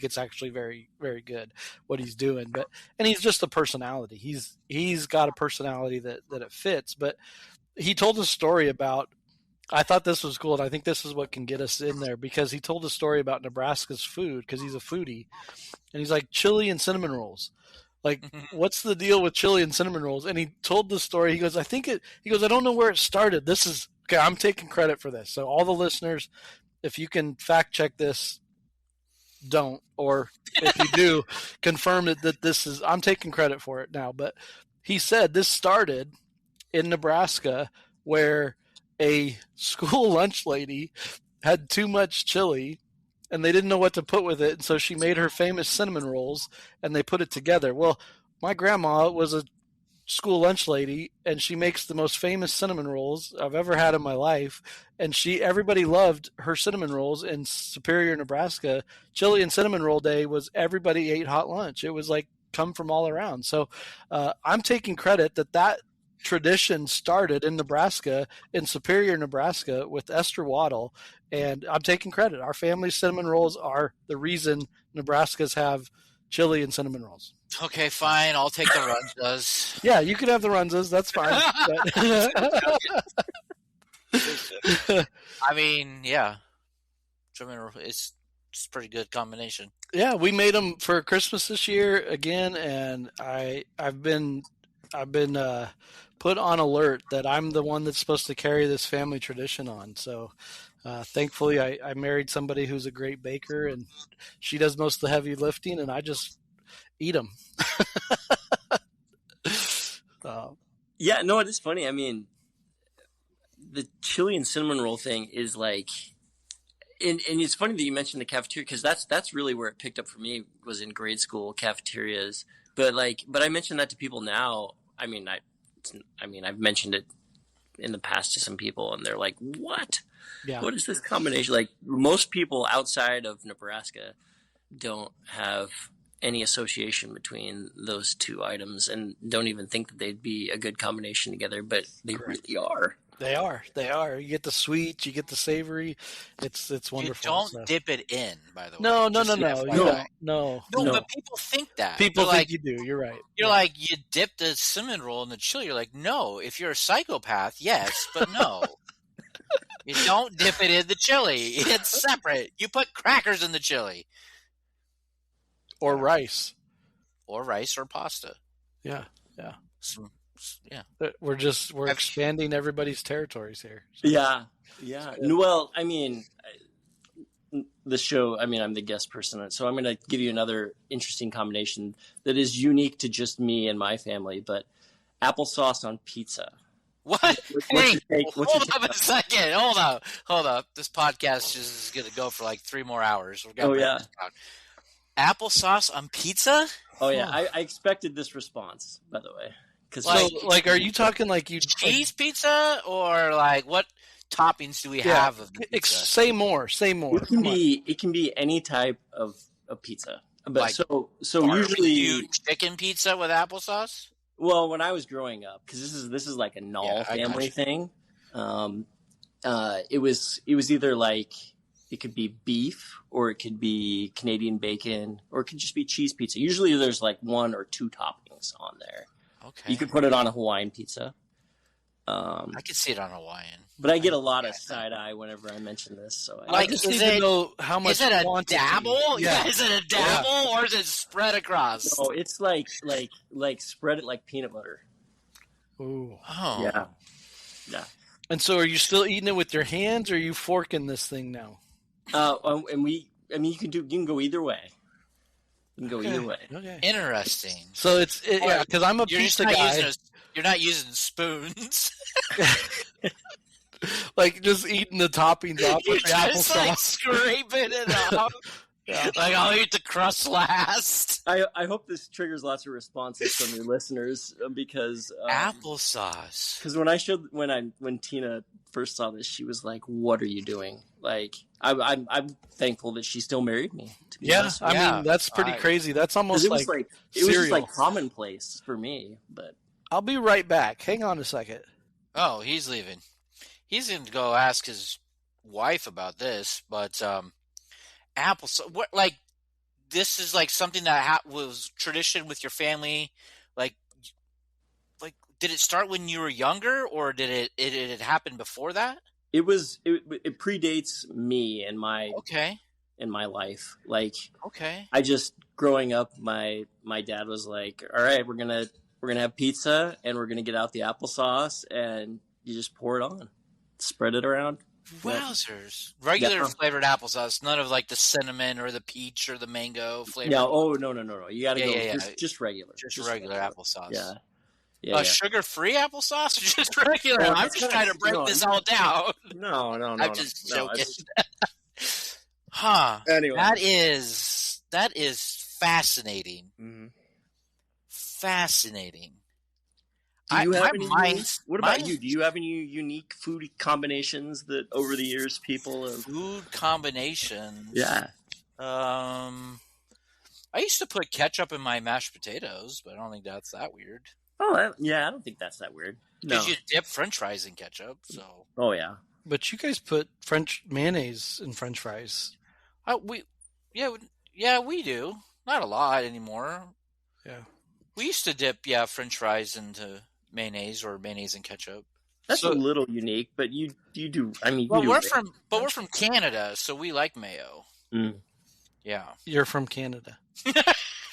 it's actually very, very good what he's doing, and he's just a personality. He's got a personality that it fits. But he told a story about. I thought this was cool, and I think this is what can get us in there because he told a story about Nebraska's food because he's a foodie, and he's like chili and cinnamon rolls. Like, what's the deal with chili and cinnamon rolls? And he told the story. He goes, I don't know where it started. This is okay. I'm taking credit for this. So all the listeners, if you can fact check this. Don't, or if you do, confirm it that this is. I'm taking credit for it now, but he said this started in Nebraska where a school lunch lady had too much chili and they didn't know what to put with it, and so she made her famous cinnamon rolls and they put it together. Well, my grandma was a school lunch lady and she makes the most famous cinnamon rolls I've ever had in my life, and everybody loved her cinnamon rolls in Superior, Nebraska. Chili and cinnamon roll day was everybody ate hot lunch. It was like come from all around. So I'm taking credit that tradition started in Nebraska, in Superior, Nebraska with Esther Waddle, and I'm taking credit. Our family's cinnamon rolls are the reason Nebraskas have chili and cinnamon rolls. Okay, fine. I'll take the Runzas. Yeah, you can have the Runzas. That's fine. I mean, yeah. It's a pretty good combination. Yeah, we made them for Christmas this year again, and I've been put on alert that I'm the one that's supposed to carry this family tradition on. So thankfully, I married somebody who's a great baker, and she does most of the heavy lifting, and I just eat them. Yeah, no, it is funny. I mean, the chili and cinnamon roll thing is like, and it's funny that you mentioned the cafeteria because that's really where it picked up for me was in grade school cafeterias. But I mentioned that to people now. I mean, I've mentioned it in the past to some people, and they're like, "What? Yeah. What is this combination?" Like most people outside of Nebraska don't have any association between those two items and don't even think that they'd be a good combination together, but they really are. They are. You get the sweet, you get the savory. It's wonderful. You don't dip it in, by the way. No. No, but people think that. People think you do. You're right. You're like, you dip the cinnamon roll in the chili. You're like, no. If you're a psychopath, yes, but no. You don't dip it in the chili. It's separate. You put crackers in the chili. Or rice. Or rice or pasta. Yeah. Yeah. We're expanding everybody's territories here. So. Yeah. Well, I mean, the show, I mean, I'm the guest person, so I'm going to give you another interesting combination that is unique to just me and my family, but applesauce on pizza. What? Hold up a second. Hold up. This podcast is going to go for like 3 more hours. Yeah. Applesauce on pizza? Oh, yeah. I expected this response, by the way. Are you talking like you cheese pizza, or like what toppings do we have of the pizza? Say more. It can be any type of pizza. But like so usually chicken pizza with applesauce? Well, when I was growing up, because this is like a Noll family thing, it was either like it could be beef, or it could be Canadian bacon, or it could just be cheese pizza. Usually there's like 1 or 2 toppings on there. Okay. You could put it on a Hawaiian pizza. I could see it on Hawaiian. But I get a lot of side eye whenever I mention this. So I just need to know how much. Is it a dabble? Yeah. Is it a dabble, or is it spread across? No, it's like spread it like peanut butter. Ooh. Oh. Yeah. And so, are you still eating it with your hands, or are you forking this thing now? You can go either way. You can go either way. Okay. Interesting. So yeah, because I'm a pizza guy. You're not using spoons. Like just eating the toppings off with the just like applesauce. scraping it off. Yeah. Like I'll eat the crust last. I hope this triggers lots of responses from your listeners because Applesauce. Because when Tina first saw this, she was like, "What are you doing?" Like, I'm thankful that she still married me. To be honest. I mean that's pretty crazy. That's almost it was just like commonplace for me. But I'll be right back. Hang on a second. Oh, he's leaving. He's going to go ask his wife about this, but applesauce. What this is like something that was tradition with your family, like did it start when you were younger, or did it happen before that? It predates me and my in my life. Like I just growing up, my dad was like, "All right, we're gonna have pizza and we're gonna get out the applesauce and you just pour it on, spread it around." Wowzers! Regular flavored applesauce, none of like the cinnamon or the peach or the mango flavor. Yeah. Oh no! You got to go just regular. Just regular applesauce. Yeah. Sugar-free applesauce or just regular? I'm just trying to break this all down. No. I'm just joking. Huh. Anyway. That is fascinating. Mm-hmm. Fascinating. What about you? Do you have any unique food combinations that over the years people have... Food combinations? Yeah. I used to put ketchup in my mashed potatoes, but I don't think that's that weird. Oh, I don't think that's that weird. Because you dip French fries in ketchup, so... Oh, yeah. But you guys put French mayonnaise in French fries. We do. Not a lot anymore. Yeah. We used to dip, French fries into mayonnaise or mayonnaise and ketchup. That's a little unique, but you do. I mean, we're from Canada, so we like mayo. Mm. Yeah. You're from Canada.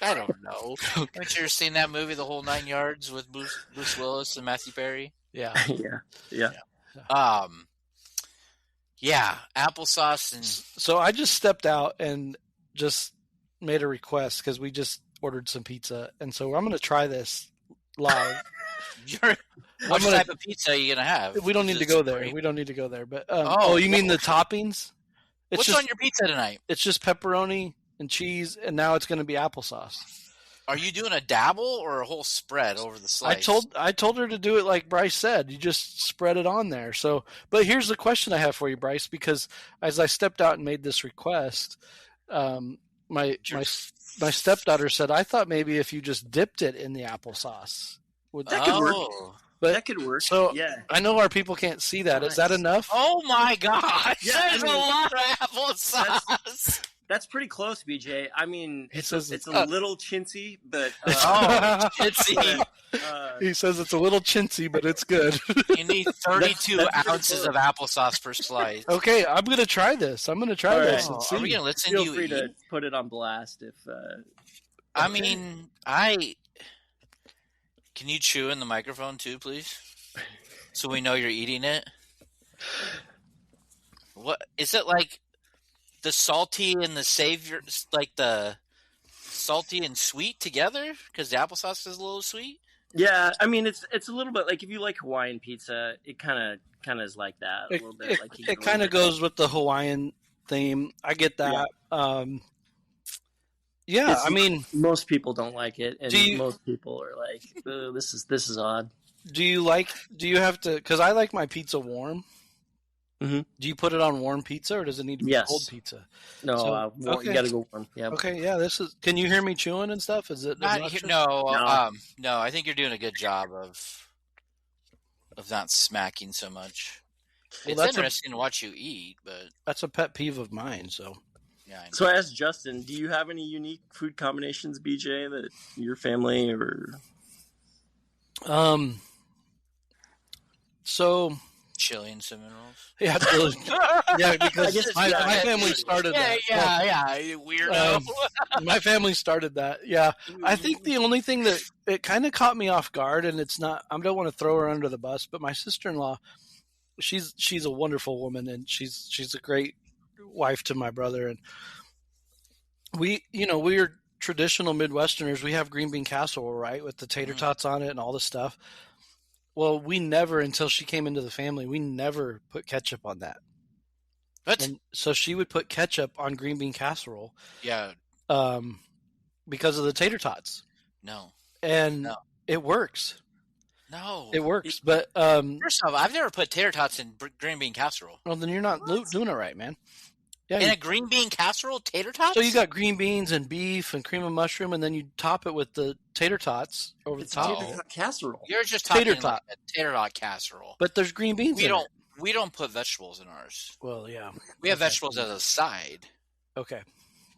I don't know. Haven't you ever seen that movie, The Whole Nine Yards, with Bruce Willis and Matthew Perry? Yeah. Yeah. Applesauce and... So I just stepped out and just made a request because we just ordered some pizza, and so I'm going to try this live. What type of pizza are you going to have? We don't need to go there. We don't need to go there. But you mean the toppings? What's on your pizza tonight? It's just pepperoni and cheese, and now it's going to be applesauce. Are you doing a dabble or a whole spread over the slice? I told her to do it like Bryce said. You just spread it on there. So, but here's the question I have for you, Bryce, because as I stepped out and made this request, my stepdaughter said, I thought maybe if you just dipped it in the applesauce. That could work. But, that could work. So yeah. I know our people can't see that. Nice. Is that enough? Oh my gosh. There's a lot of applesauce. That's pretty close, BJ. I mean, it's a little chintzy, but... chintzy. He says it's a little chintzy, but it's good. You need 32 ounces of applesauce per slice. Okay, I'm going to try this. And see. Are we going to listen to you Feel free to put it on blast if... I mean, Can you chew in the microphone too, please? So we know you're eating it? What is it like? The salty and the savior, like the salty and sweet together, because the applesauce is a little sweet. Yeah, I mean it's a little bit like if you like Hawaiian pizza, it kind of is like that a little bit. It kind of goes with the Hawaiian theme. I get that. Yeah, I mean most people don't like it, and most people are like, "This is odd." Do you have to? Because I like my pizza warm. Mm-hmm. Do you put it on warm pizza, or does it need to be cold pizza? No, you got to go warm. Yeah. Okay, yeah. Can you hear me chewing and stuff? Is it no? I think you're doing a good job of not smacking so much. Well, it's interesting to watch you eat, but that's a pet peeve of mine. So yeah. So I asked Justin, do you have any unique food combinations, BJ, that your family or? So. Chili and cinnamon rolls. Yeah, yeah. Because my family started that. Yeah, weirdo. My family started that. Yeah, I think the only thing that it kind of caught me off guard, and it's not. I don't want to throw her under the bus, but my sister-in-law, she's a wonderful woman, and she's a great wife to my brother. And we're traditional Midwesterners. We have green bean casserole, right, with the tater tots on it and all the stuff. Well, we never, until she came into the family, we never put ketchup on that. What? And so she would put ketchup on green bean casserole. Yeah. Because of the tater tots. No. And No. it works. No. It works. But first off, I've never put tater tots in green bean casserole. well, then you're not doing it right, man. Yeah, In a green bean casserole, tater tots? so you got green beans and beef and cream of mushroom, and then you top it with the tater tots over It's the top. tater tot casserole. You're just talking Tater like tot. a tater tot casserole. But there's green beans We in don't. it. We don't put vegetables in ours. Well, yeah. We have Okay. vegetables as a side, Okay.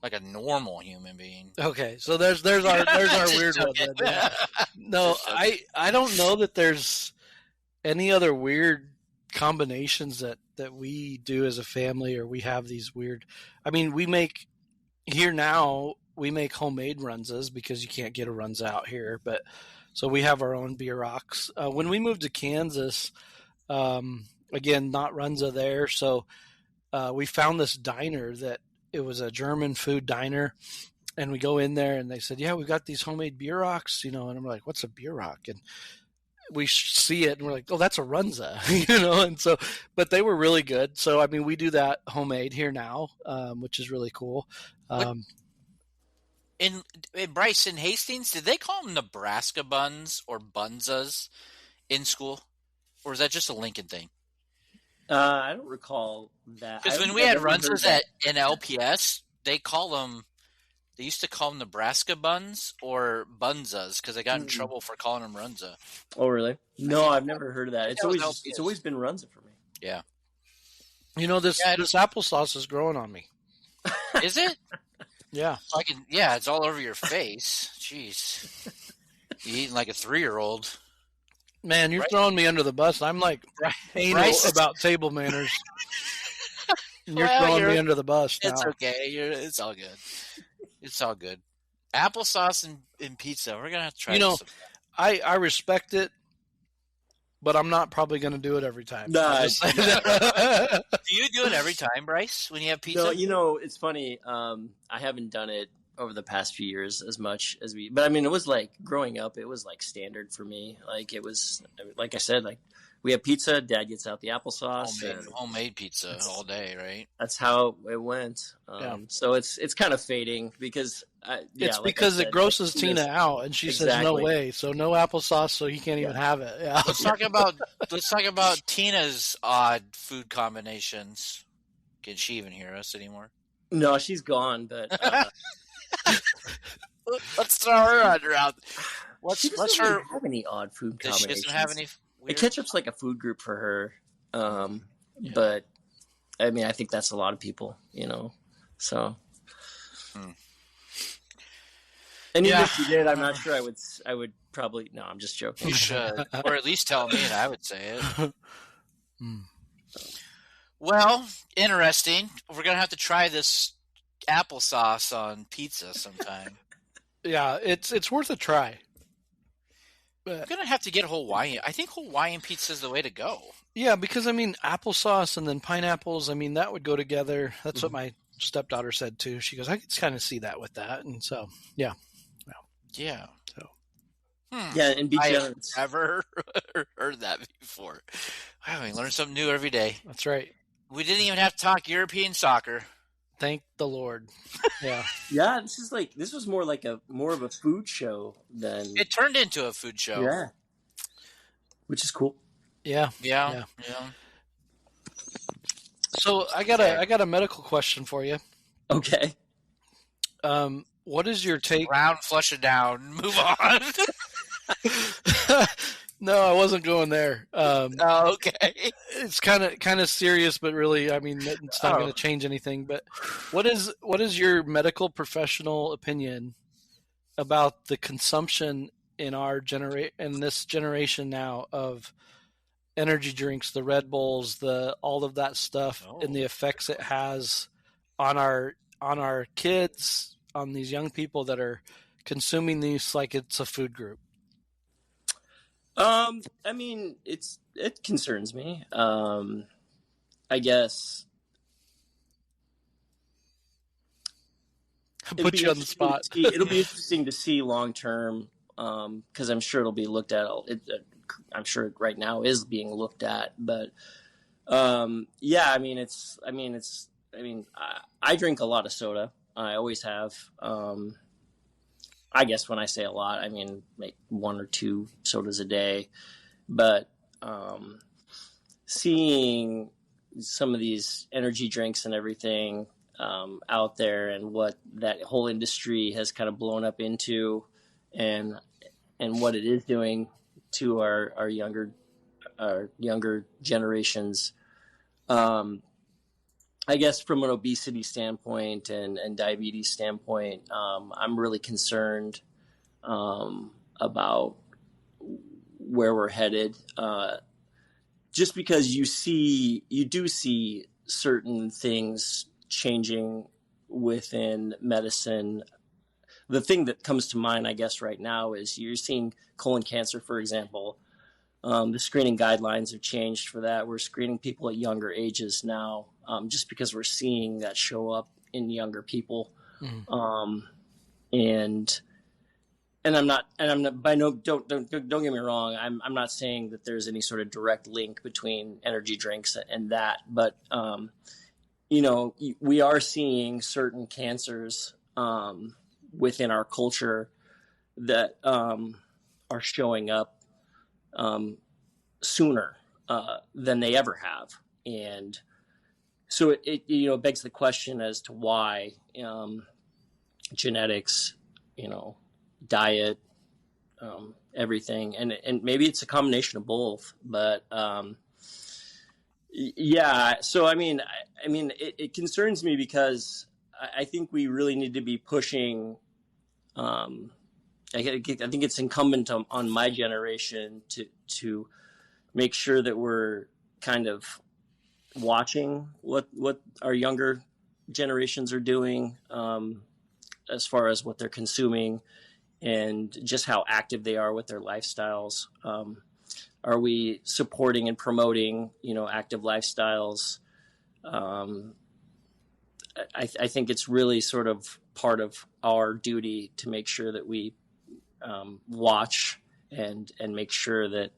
like a normal human being. Okay. So there's our weird one. Then, yeah. No, I don't know that there's any other weird combinations that we do as a family, or we have these weird. I mean, we make homemade runzas because you can't get a runza out here, but so we have our own beer rocks. When we moved to Kansas, again, not runza there, so we found this diner that it was a German food diner, and we go in there and they said, "Yeah, we've got these homemade beer rocks," and I'm like, "What's a beer rock?" And we see it and we're like, "Oh, that's a runza," And so, but they were really good. So, I mean, we do that homemade here now, which is really cool. In Bryce, in Hastings, did they call them Nebraska buns or bunzas in school, or is that just a Lincoln thing? I don't recall that. Because when we had runzas in LPS, they used to call them Nebraska buns or bunzas because they got in trouble for calling them runza. Oh, really? No, I've never heard of that. It's was always been runza for me. Yeah. This applesauce is growing on me. Is it? Yeah. It's all over your face. Jeez. You eating like a 3-year-old. Man, you're throwing me under the bus. I'm like anal about table manners. And you're throwing me under the bus now. It's okay. It's all good. It's all good. Applesauce and pizza. We're gonna have to try this. I respect it, but I'm not probably going to do it every time. No, Do you do it every time, Bryce, when you have pizza? No, it's funny. I haven't done it over the past few years as much as but I mean, it was like growing up, it was like standard for me. Like it was, like I said, like we have pizza, Dad gets out the applesauce. Homemade pizza all day, right? That's how it went. So it's kind of fading because it's because it grosses Tina out, and she says no way. So no applesauce, so he can't even have it. Yeah. Let's talk about Tina's odd food combinations. Can she even hear us anymore? No, she's gone. But let's throw her under out. She doesn't really have any odd food combinations. She doesn't have any. The ketchup's like a food group for her, but I mean, I think that's a lot of people, So, and even if she did, I'm not sure I would probably. No, I'm just joking. You should, or at least tell me, and I would say it. Well, interesting. We're gonna have to try this applesauce on pizza sometime. Yeah, it's worth a try. I'm going to have to get Hawaiian. I think Hawaiian pizza is the way to go. Yeah, because, I mean, applesauce and then pineapples, I mean, that would go together. That's what my stepdaughter said, too. She goes, I could kind of see that with that. And so, yeah. Yeah. So. Yeah, and be generous. I've never heard that before. Wow, we learn something new every day. That's right. We didn't even have to talk European soccer. Thank the Lord. Yeah. Yeah, this was more of a food show than it turned into a food show. Yeah. Which is cool. Yeah. So I got a medical question for you. Okay. What is your take? Round, flush it down, move on. No, I wasn't going there. Okay. It's kind of serious, but really, I mean, it's not going to change anything. But what is your medical professional opinion about the consumption in this generation now of energy drinks, the Red Bulls, all of that stuff, and the effects it has on our kids, on these young people that are consuming these like it's a food group? I mean, it concerns me. I guess Put you on the spot. It'll be interesting to see long term, because I'm sure it'll be looked at. I'm sure right now is being looked at, but yeah. I drink a lot of soda. I always have. I guess when I say a lot, I mean like 1 or 2 sodas a day. But seeing some of these energy drinks and everything out there, and what that whole industry has kind of blown up into, and what it is doing to our younger generations. I guess from an obesity standpoint and diabetes standpoint, I'm really concerned about where we're headed. Just because you do see certain things changing within medicine. The thing that comes to mind, I guess, right now is you're seeing colon cancer, for example. The screening guidelines have changed for that. We're screening people at younger ages now, just because we're seeing that show up in younger people. And I'm not by no, don't get me wrong. I'm not saying that there's any sort of direct link between energy drinks and that, but we are seeing certain cancers within our culture that are showing up sooner than they ever have, and so it begs the question as to why genetics, diet, everything, and maybe it's a combination of both, but yeah. So I mean, it concerns me because I think we really need to be pushing. I think it's incumbent on my generation to make sure that we're kind of watching what our younger generations are doing, as far as what they're consuming and just how active they are with their lifestyles. Are we supporting and promoting, active lifestyles? I think it's really sort of part of our duty to make sure that we watch and make sure that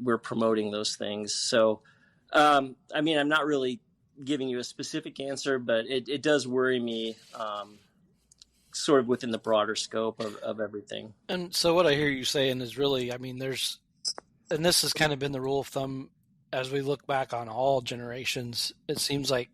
we're promoting those things. So, I'm not really giving you a specific answer, but it does worry me, sort of within the broader scope of everything. And so what I hear you saying is really, and this has kind of been the rule of thumb as we look back on all generations. It seems like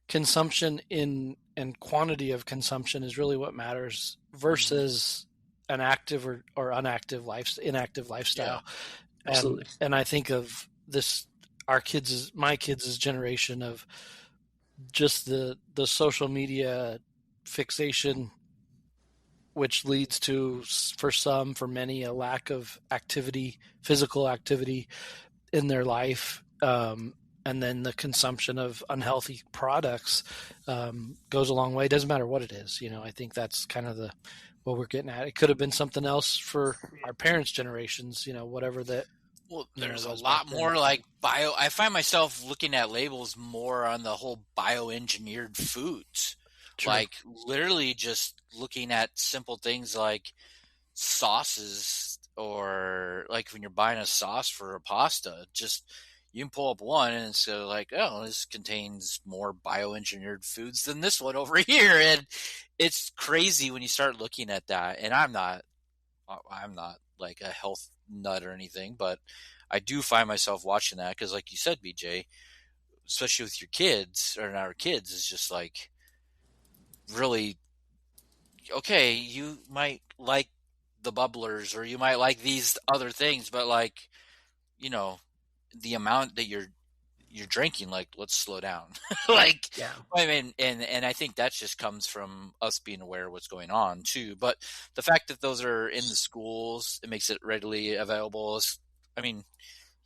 consumption and quantity of consumption is really what matters versus an active or inactive lifestyle. Yeah, absolutely. And I think of this, my kids' generation of just the social media fixation, which leads to, for many, a lack of physical activity in their life. And then the consumption of unhealthy products goes a long way. It doesn't matter what it is. I think that's kind of what we're getting at. It could have been something else for our parents' generations, whatever that. Well, there's a lot more like bio. I find myself looking at labels more on the whole bioengineered foods. True. Like literally just looking at simple things like sauces, or like when you're buying a sauce for a pasta, just you can pull up one and it's like, oh, this contains more bioengineered foods than this one over here. And it's crazy when you start looking at that. And I'm not like a health nut or anything, but I do find myself watching that because, like you said, BJ, especially with your kids or our kids, is just like really, okay, you might like the bubblers or you might like these other things, but like, the amount that you're drinking, like, let's slow down. Like, yeah. And I think that just comes from us being aware of what's going on too. But the fact that those are in the schools, it makes it readily available.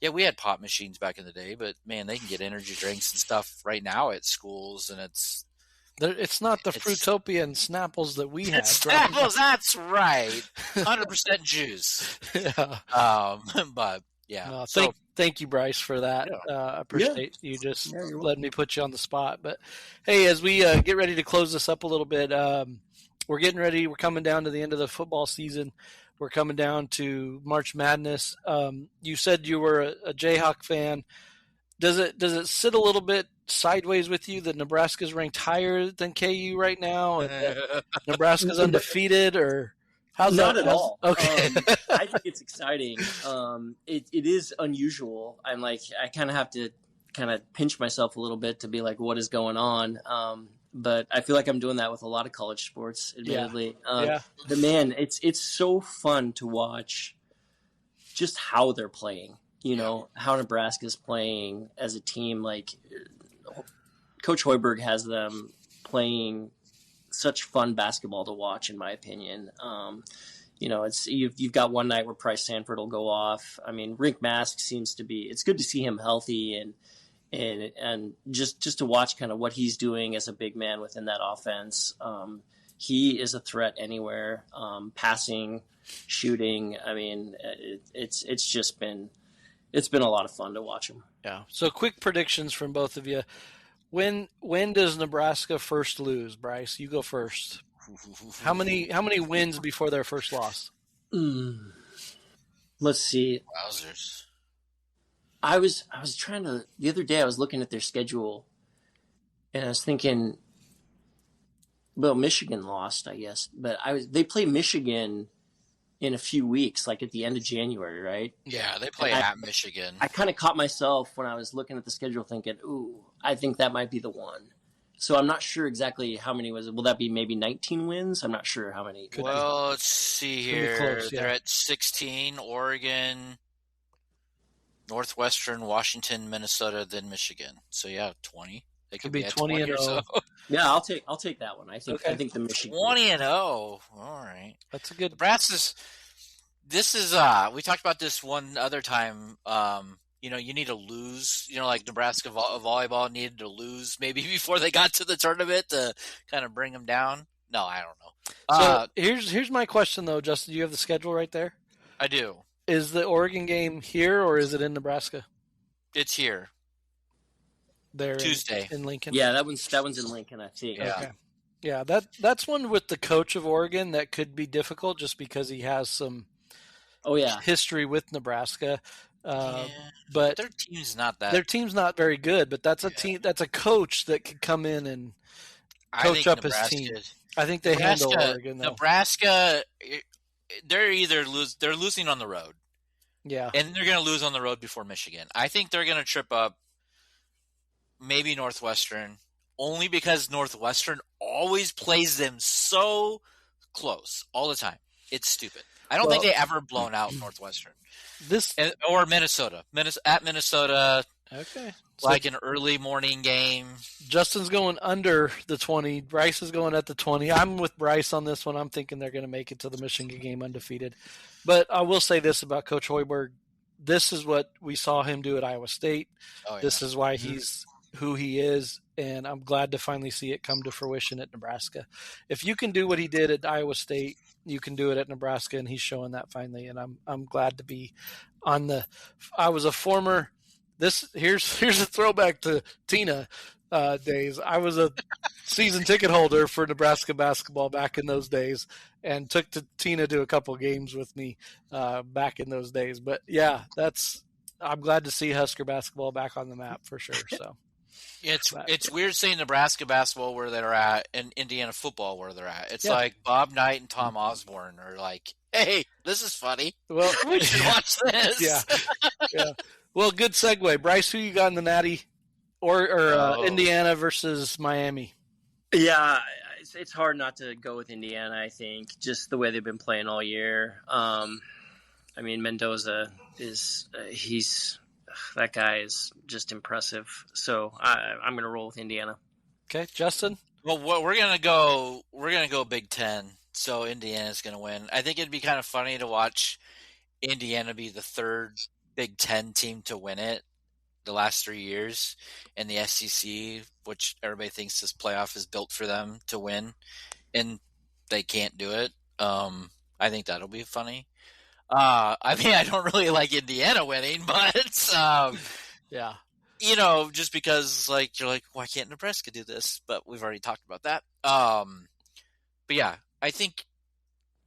Yeah, we had pop machines back in the day, but man, they can get energy drinks and stuff right now at schools, and it's It's not the It's- Fruitopia and Snapples that we had. It's apples. That's right. 100% juice. Yeah. But yeah. No, So thank you, Bryce, for that. Yeah. I appreciate you just Yeah, you're letting me put you on the spot. But hey, as we get ready to close this up a little bit, we're getting ready. We're coming down to the end of the football season. We're coming down to March Madness. You said you were a Jayhawk fan. Does it sit a little bit sideways with you that Nebraska's ranked higher than KU right now, and that Nebraska's undefeated, or how's Not that? at all. Okay. I think it's exciting. It is unusual. I'm like, I kind of have to kind of pinch myself a little bit to be like, what is going on? But I feel like I'm doing that with a lot of college sports, admittedly. Yeah. But man, it's so fun to watch just how they're playing. You know, how Nebraska's playing as a team. Like, Coach Hoiberg has them playing such fun basketball to watch, in my opinion. You know, it's you've got one night where Price Sanford will go off. I mean, Rink Mask seems to be. It's good to see him healthy and just to watch kind of what he's doing as a big man within that offense. He is a threat anywhere, passing, shooting. I mean, it's been a lot of fun to watch him. Yeah. So quick predictions from both of you. When does Nebraska first lose, Bryce? You go first. How many wins before their first loss? Let's see. Wowzers. I was trying to the other day. I was looking at their schedule, and I was thinking, well, Michigan lost, I guess, but they play Michigan in a few weeks, like at the end of January, right? Yeah, they play at Michigan. I kind of caught myself when I was looking at the schedule thinking, ooh, I think that might be the one. So I'm not sure exactly how many was it. Will that be maybe 19 wins? I'm not sure how many. Well, let's see here. close, yeah. They're at 16, Oregon, Northwestern, Washington, Minnesota, then Michigan. So yeah, 20. They could be at 20 and or so. 0. Yeah, I'll take that one. I think the Michigan 20 and 0. All right. That's a good. Nebraska's. This is we talked about this one other time. You know, you need to lose. You know, like Nebraska volleyball needed to lose maybe before they got to the tournament to kind of bring them down. No, I don't know. So here's my question though, Justin. Do you have the schedule right there? I do. Is the Oregon game here or is it in Nebraska? It's here. There Tuesday in Lincoln. Yeah, that one's in Lincoln, I think. Yeah. Okay. Yeah, that's one with the coach of Oregon that could be difficult just because he has some history with Nebraska. But their team's not that. Their team's not very good, but that's a team. That's a coach that could come in and coach up his team. I think they handle Oregon though. Nebraska, they're losing on the road. Yeah, and they're going to lose on the road before Michigan. I think they're going to trip up maybe Northwestern, only because Northwestern always plays them so close all the time. It's stupid. I don't think they ever blown out Northwestern. Or Minnesota. At Minnesota. Okay. Like an early morning game. Justin's going under the 20. Bryce is going at the 20. I'm with Bryce on this one. I'm thinking they're going to make it to the Michigan game undefeated. But I will say this about Coach Hoiberg. This is what we saw him do at Iowa State. Oh, yeah. This is why he's who he is, and I'm glad to finally see it come to fruition at Nebraska. If you can do what he did at Iowa State, you can do it at Nebraska, and he's showing that finally. And I'm glad to be on the. I was a former. Here's a throwback to Tina days. I was a season ticket holder for Nebraska basketball back in those days, and took Tina to a couple games with me back in those days. But yeah, I'm glad to see Husker basketball back on the map for sure. So. It's weird seeing Nebraska basketball where they're at and Indiana football where they're at. It's like Bob Knight and Tom Osborne are like, hey, this is funny. Well, we should watch this. Yeah. Well, good segue. Bryce, who you got in the Natty or Indiana versus Miami? Yeah, it's hard not to go with Indiana, I think, just the way they've been playing all year. I mean, Mendoza that guy is just impressive. So I'm going to roll with Indiana. Okay, Justin? Well, we're going to go Big Ten. So Indiana's going to win. I think it'd be kind of funny to watch Indiana be the third Big Ten team to win it. the last 3 years in the SEC, which everybody thinks this playoff is built for them to win, and they can't do it. I think that'll be funny. I mean, I don't really like Indiana winning, but Yeah. just because you're like, why can't Nebraska do this? But we've already talked about that. But yeah, I think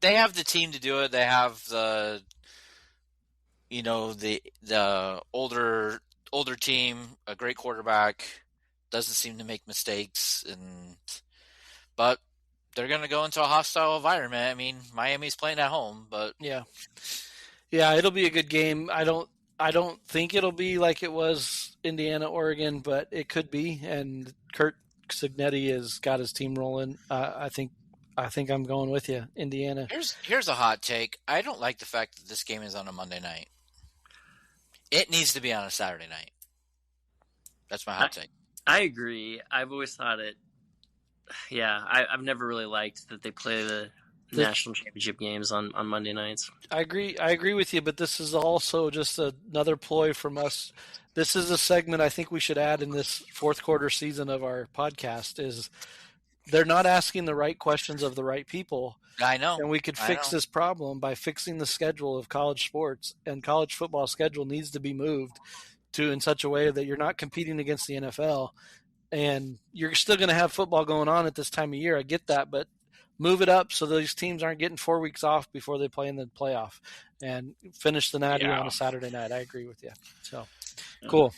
they have the team to do it. They have the older team, a great quarterback, doesn't seem to make mistakes, but they're going to go into a hostile environment. I mean, Miami's playing at home, but yeah, it'll be a good game. I don't think it'll be like it was Indiana, Oregon, but it could be. And Kurt Cignetti has got his team rolling. I think I'm going with you, Indiana. Here's a hot take. I don't like the fact that this game is on a Monday night. It needs to be on a Saturday night. That's my hot take. I agree. I've always thought it. Yeah, I've never really liked that they play the national championship games on Monday nights. I agree with you, but this is also just another ploy from us. This is a segment I think we should add in this fourth quarter season of our podcast. Is they're not asking the right questions of the right people. I know. And we could fix this problem by fixing the schedule of college sports, and college football schedule needs to be moved to in such a way that you're not competing against the NFL, and you're still going to have football going on at this time of year. I get that, but move it up so those teams aren't getting 4 weeks off before they play in the playoff, and finish the Natty on a Saturday night. I agree with you. So cool.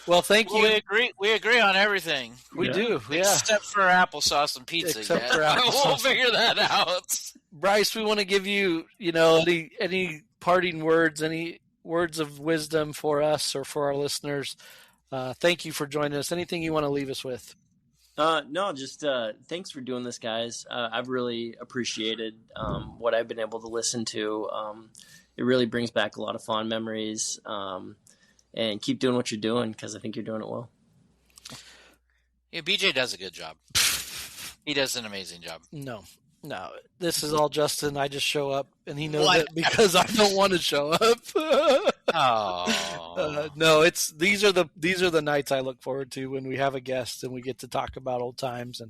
Well, thank you. We agree on everything. We do, yeah. Except for applesauce and pizza. Except for applesauce. We'll figure that out. Bryce, we want to give you, any parting words, any words of wisdom for us or for our listeners. Thank you for joining us. Anything you want to leave us with? No, just thanks for doing this, guys. I've really appreciated what I've been able to listen to. It really brings back a lot of fond memories. And keep doing what you're doing, because I think you're doing it well. Yeah, BJ does a good job. He does an amazing job. No, this is all Justin. I just show up, and he knows it because I don't want to show up. No, these are the nights I look forward to when we have a guest and we get to talk about old times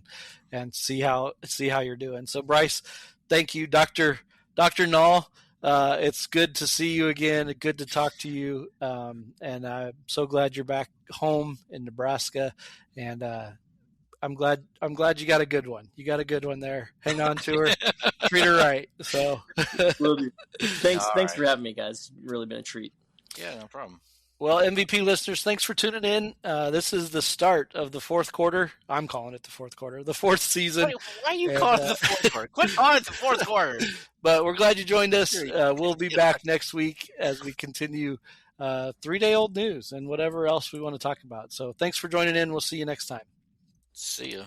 and see how you're doing. So Bryce, thank you, Dr. Noll. It's good to see you again. Good to talk to you. And I'm so glad you're back home in Nebraska. And I'm glad you got a good one. You got a good one there. Hang on to her. Treat her right. So thanks for having me, guys. Really been a treat. Yeah, no problem. Well, MVP listeners, thanks for tuning in. This is the start of the fourth quarter. I'm calling it the fourth quarter, the fourth season. Wait, why are you calling it the fourth quarter? Quit calling it the fourth quarter. But we're glad you joined us. We'll be back next week as we continue 3-day-old news and whatever else we want to talk about. So thanks for joining in. We'll see you next time. See ya.